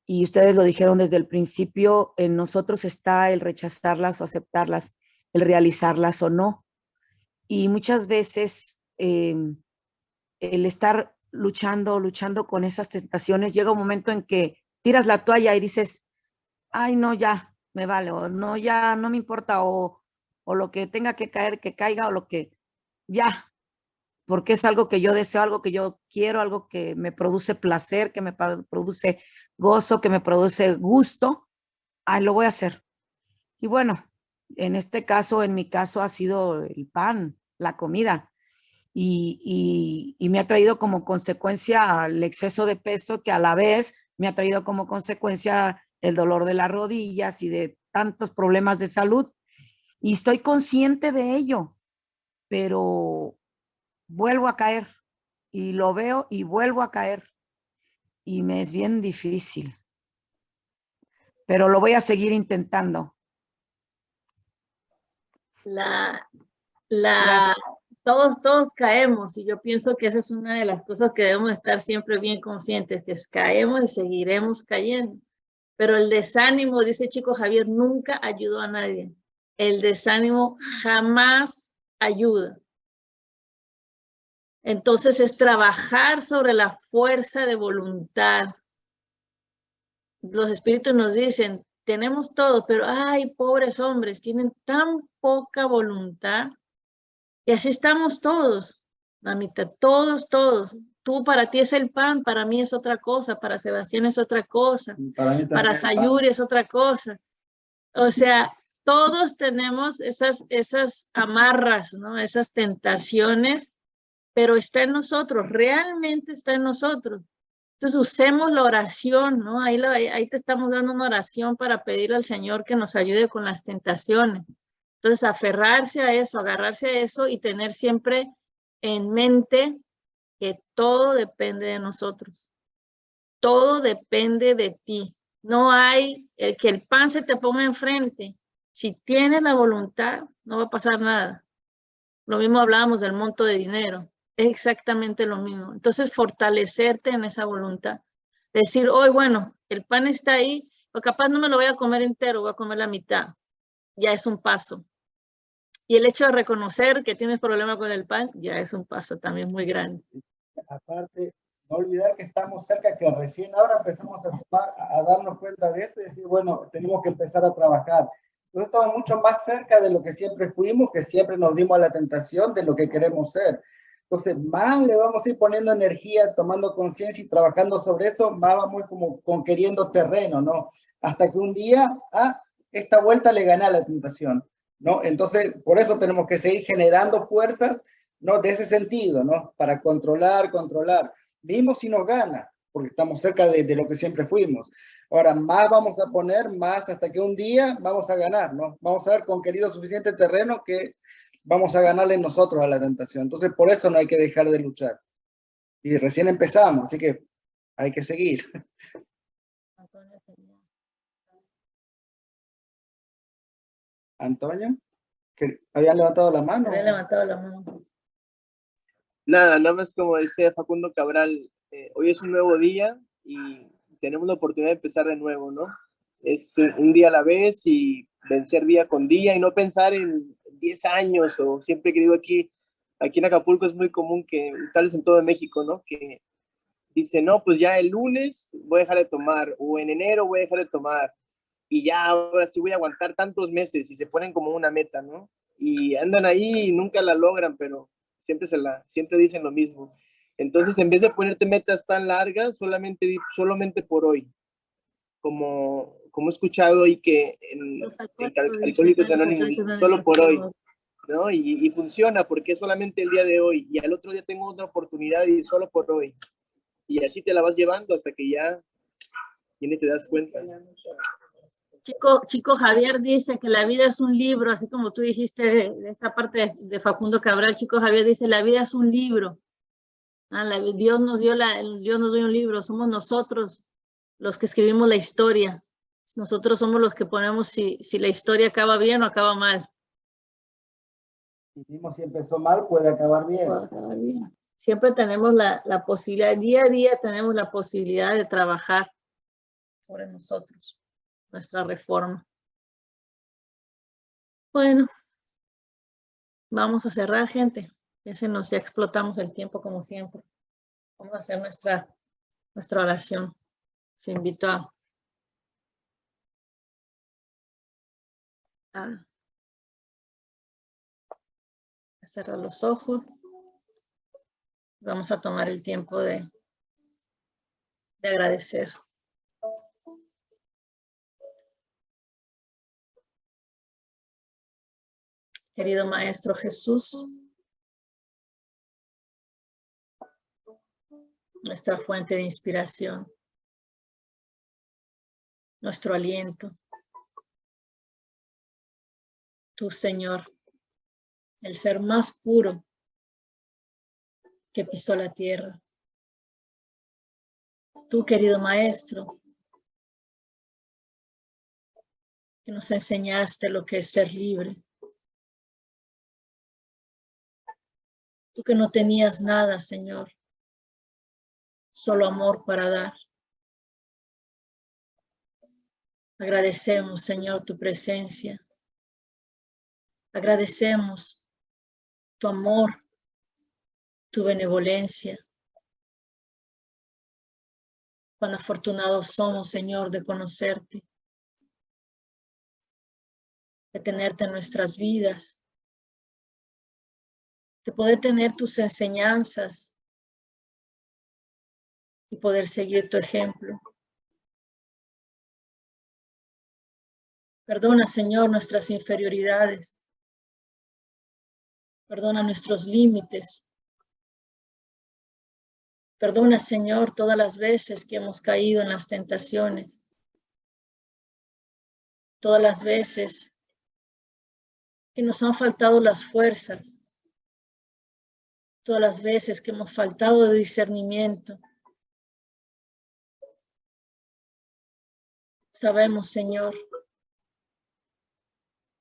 y ustedes lo dijeron desde el principio, en nosotros está el rechazarlas o aceptarlas, el realizarlas o no. Y muchas veces el estar luchando con esas tentaciones, llega un momento en que tiras la toalla y dices, ay, no, ya, me vale, o no, ya, no me importa, o lo que tenga que caer, que caiga, o lo que, ya, porque es algo que yo deseo, algo que yo quiero, algo que me produce placer, que me produce gozo, que me produce gusto, ay, lo voy a hacer. Y bueno, en este caso, en mi caso, ha sido el pan, la comida, y me ha traído como consecuencia el exceso de peso, que a la vez me ha traído como consecuencia el dolor de las rodillas y de tantos problemas de salud. Y estoy consciente de ello, pero vuelvo a caer y lo veo y vuelvo a caer. Y me es bien difícil, pero lo voy a seguir intentando. Todos caemos y yo pienso que esa es una de las cosas que debemos estar siempre bien conscientes, que caemos y seguiremos cayendo. Pero el desánimo, dice Chico Javier, nunca ayudó a nadie. El desánimo jamás ayuda. Entonces es trabajar sobre la fuerza de voluntad. Los espíritus nos dicen, tenemos todo, pero ay, pobres hombres, tienen tan poca voluntad. Y así estamos todos, mamita, todos. Tú para ti es el pan, para mí es otra cosa, para Sebastián es otra cosa, para Sayuri es otra cosa. O sea, todos tenemos esas amarras, ¿no? Esas tentaciones, pero está en nosotros, realmente está en nosotros. Entonces usemos la oración, ¿no? Ahí te estamos dando una oración para pedirle al Señor que nos ayude con las tentaciones. Entonces aferrarse a eso, agarrarse a eso y tener siempre en mente que todo depende de nosotros. Todo depende de ti. No hay que el pan se te ponga enfrente. Si tienes la voluntad, no va a pasar nada. Lo mismo hablábamos del monto de dinero. Es exactamente lo mismo. Entonces, fortalecerte en esa voluntad. Decir, hoy, bueno, el pan está ahí, o capaz no me lo voy a comer entero, voy a comer la mitad. Ya es un paso. Y el hecho de reconocer que tienes problema con el pan, ya es un paso también muy grande. Aparte, no olvidar que estamos cerca, que recién ahora empezamos a darnos cuenta de esto y decir, bueno, tenemos que empezar a trabajar. Entonces estamos mucho más cerca de lo que siempre fuimos, que siempre nos dimos a la tentación de lo que queremos ser. Entonces, más le vamos a ir poniendo energía, tomando conciencia y trabajando sobre eso, más vamos como conquiriendo terreno, ¿no? Hasta que un día, esta vuelta le gana a la tentación, ¿no? Entonces, por eso tenemos que seguir generando fuerzas, ¿no? De ese sentido, ¿no? Para controlar. Mismo si nos gana, porque estamos cerca de lo que siempre fuimos. Ahora, más vamos a poner, más hasta que un día vamos a ganar, ¿no? Vamos a haber conquerido suficiente terreno que vamos a ganarle nosotros a la tentación. Entonces, por eso no hay que dejar de luchar. Y recién empezamos, así que hay que seguir. Antonio, que habían levantado la mano. Había levantado la mano. Nada más como dice Facundo Cabral, hoy es un nuevo día y tenemos la oportunidad de empezar de nuevo, ¿no? Es un día a la vez y vencer día con día y no pensar en 10 años o siempre que digo aquí en Acapulco es muy común que, tal vez en todo México, ¿no? Que dice, no, pues ya el lunes voy a dejar de tomar o en enero voy a dejar de tomar y ya ahora sí voy a aguantar tantos meses y se ponen como una meta, ¿no? Y andan ahí y nunca la logran, pero siempre dicen lo mismo. Entonces, en vez de ponerte metas tan largas, solamente por hoy, como he escuchado y que en Alcohólicos Anónimos dicen, solo por hoy, ¿no? Y funciona porque es solamente el día de hoy y al otro día tengo otra oportunidad y solo por hoy. Y así te la vas llevando hasta que ya ni te das cuenta. Chico Javier dice que la vida es un libro, así como tú dijiste de esa parte de Facundo Cabral. Chico Javier dice, la vida es un libro. Dios nos dio un libro, somos nosotros los que escribimos la historia. Nosotros somos los que ponemos si la historia acaba bien o acaba mal. Si empezó mal, puede acabar bien. Puede acabar bien. Siempre tenemos la posibilidad, día a día tenemos la posibilidad de trabajar sobre nosotros, nuestra reforma. Bueno, vamos a cerrar, gente. Ya explotamos el tiempo como siempre. Vamos a hacer nuestra oración. Se invitó a cerrar los ojos. Vamos a tomar el tiempo de agradecer. Querido Maestro Jesús, nuestra fuente de inspiración, nuestro aliento. Tú, Señor, el ser más puro que pisó la tierra. Tú, querido Maestro, que nos enseñaste lo que es ser libre. Tú que no tenías nada, Señor, solo amor para dar. Agradecemos, Señor, tu presencia. Agradecemos tu amor, tu benevolencia. Cuán afortunados somos, Señor, de conocerte, de tenerte en nuestras vidas, de poder tener tus enseñanzas y poder seguir tu ejemplo. Perdona, Señor, nuestras inferioridades. Perdona nuestros límites. Perdona, Señor, todas las veces que hemos caído en las tentaciones. Todas las veces que nos han faltado las fuerzas. Todas las veces que hemos faltado de discernimiento. Sabemos, Señor,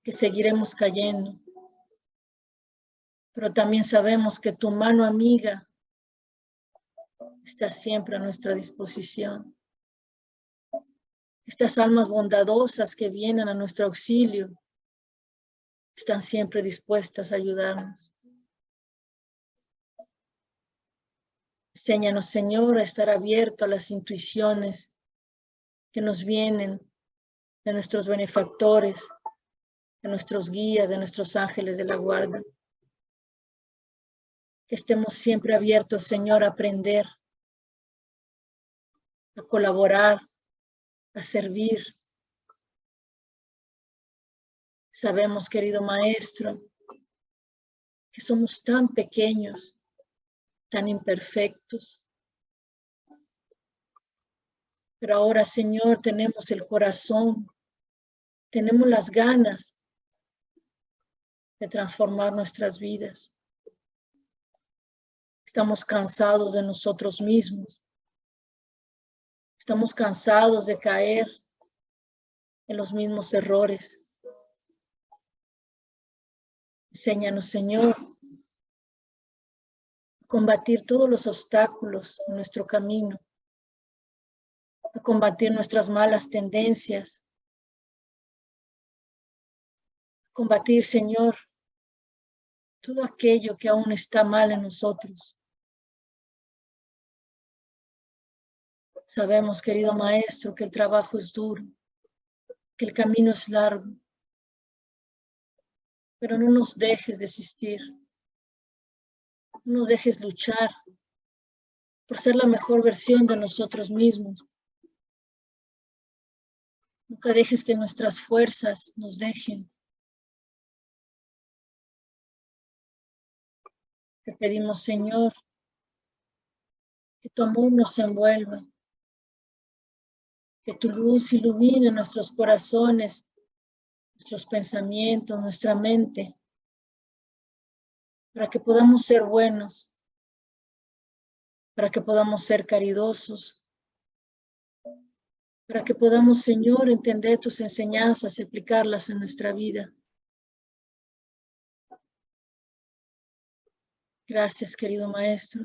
que seguiremos cayendo. Pero también sabemos que tu mano amiga está siempre a nuestra disposición. Estas almas bondadosas que vienen a nuestro auxilio están siempre dispuestas a ayudarnos. Enséñanos, Señor, a estar abierto a las intuiciones que nos vienen de nuestros benefactores, de nuestros guías, de nuestros ángeles de la guarda. Que estemos siempre abiertos, Señor, a aprender, a colaborar, a servir. Sabemos, querido Maestro, que somos tan pequeños, tan imperfectos. Pero ahora, Señor, tenemos el corazón, tenemos las ganas de transformar nuestras vidas. Estamos cansados de nosotros mismos. Estamos cansados de caer en los mismos errores. Enséñanos, Señor, a combatir todos los obstáculos en nuestro camino, a combatir nuestras malas tendencias, a combatir, Señor, todo aquello que aún está mal en nosotros. Sabemos, querido Maestro, que el trabajo es duro, que el camino es largo, pero no nos dejes desistir, no nos dejes luchar por ser la mejor versión de nosotros mismos. Nunca dejes que nuestras fuerzas nos dejen. Te pedimos, Señor, que tu amor nos envuelva, que tu luz ilumine nuestros corazones, nuestros pensamientos, nuestra mente, para que podamos ser buenos, para que podamos ser caridosos, para que podamos, Señor, entender tus enseñanzas y aplicarlas en nuestra vida. Gracias, querido Maestro.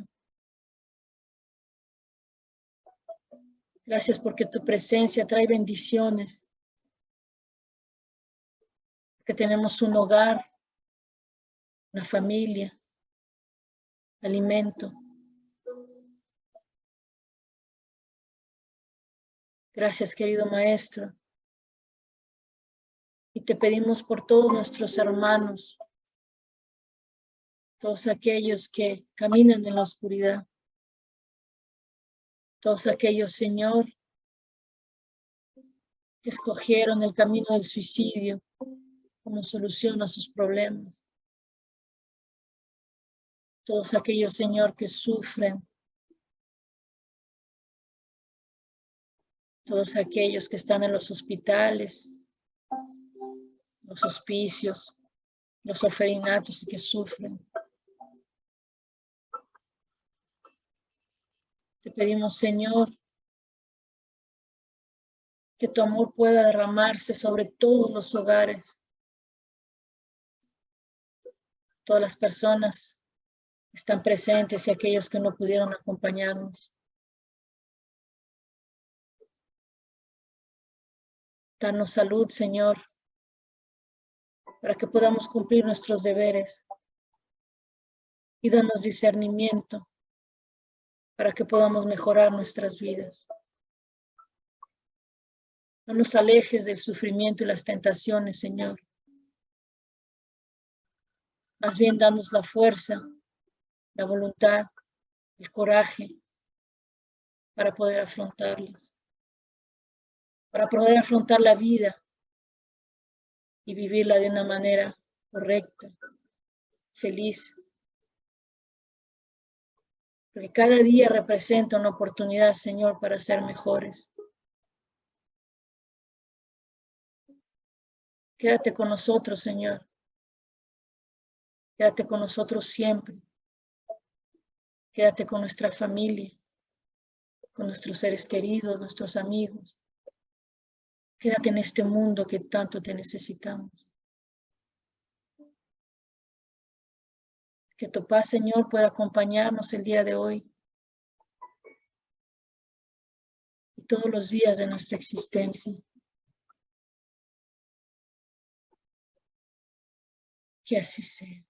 Gracias porque tu presencia trae bendiciones, que tenemos un hogar, una familia, alimento. Gracias, querido Maestro. Y te pedimos por todos nuestros hermanos, todos aquellos que caminan en la oscuridad, todos aquellos, Señor, que escogieron el camino del suicidio como solución a sus problemas. Todos aquellos, Señor, que sufren. Todos aquellos que están en los hospitales, los hospicios, los orfelinatos y que sufren. Te pedimos, Señor, que tu amor pueda derramarse sobre todos los hogares. Todas las personas están presentes y aquellos que no pudieron acompañarnos. Danos salud, Señor, para que podamos cumplir nuestros deberes. Y danos discernimiento para que podamos mejorar nuestras vidas. No nos alejes del sufrimiento y las tentaciones, Señor. Más bien, danos la fuerza, la voluntad, el coraje para poder afrontarlas. Para poder afrontar la vida y vivirla de una manera correcta, feliz. Porque cada día representa una oportunidad, Señor, para ser mejores. Quédate con nosotros, Señor. Quédate con nosotros siempre. Quédate con nuestra familia, con nuestros seres queridos, nuestros amigos. Quédate en este mundo que tanto te necesitamos. Que tu paz, Señor, pueda acompañarnos el día de hoy y todos los días de nuestra existencia. Que así sea.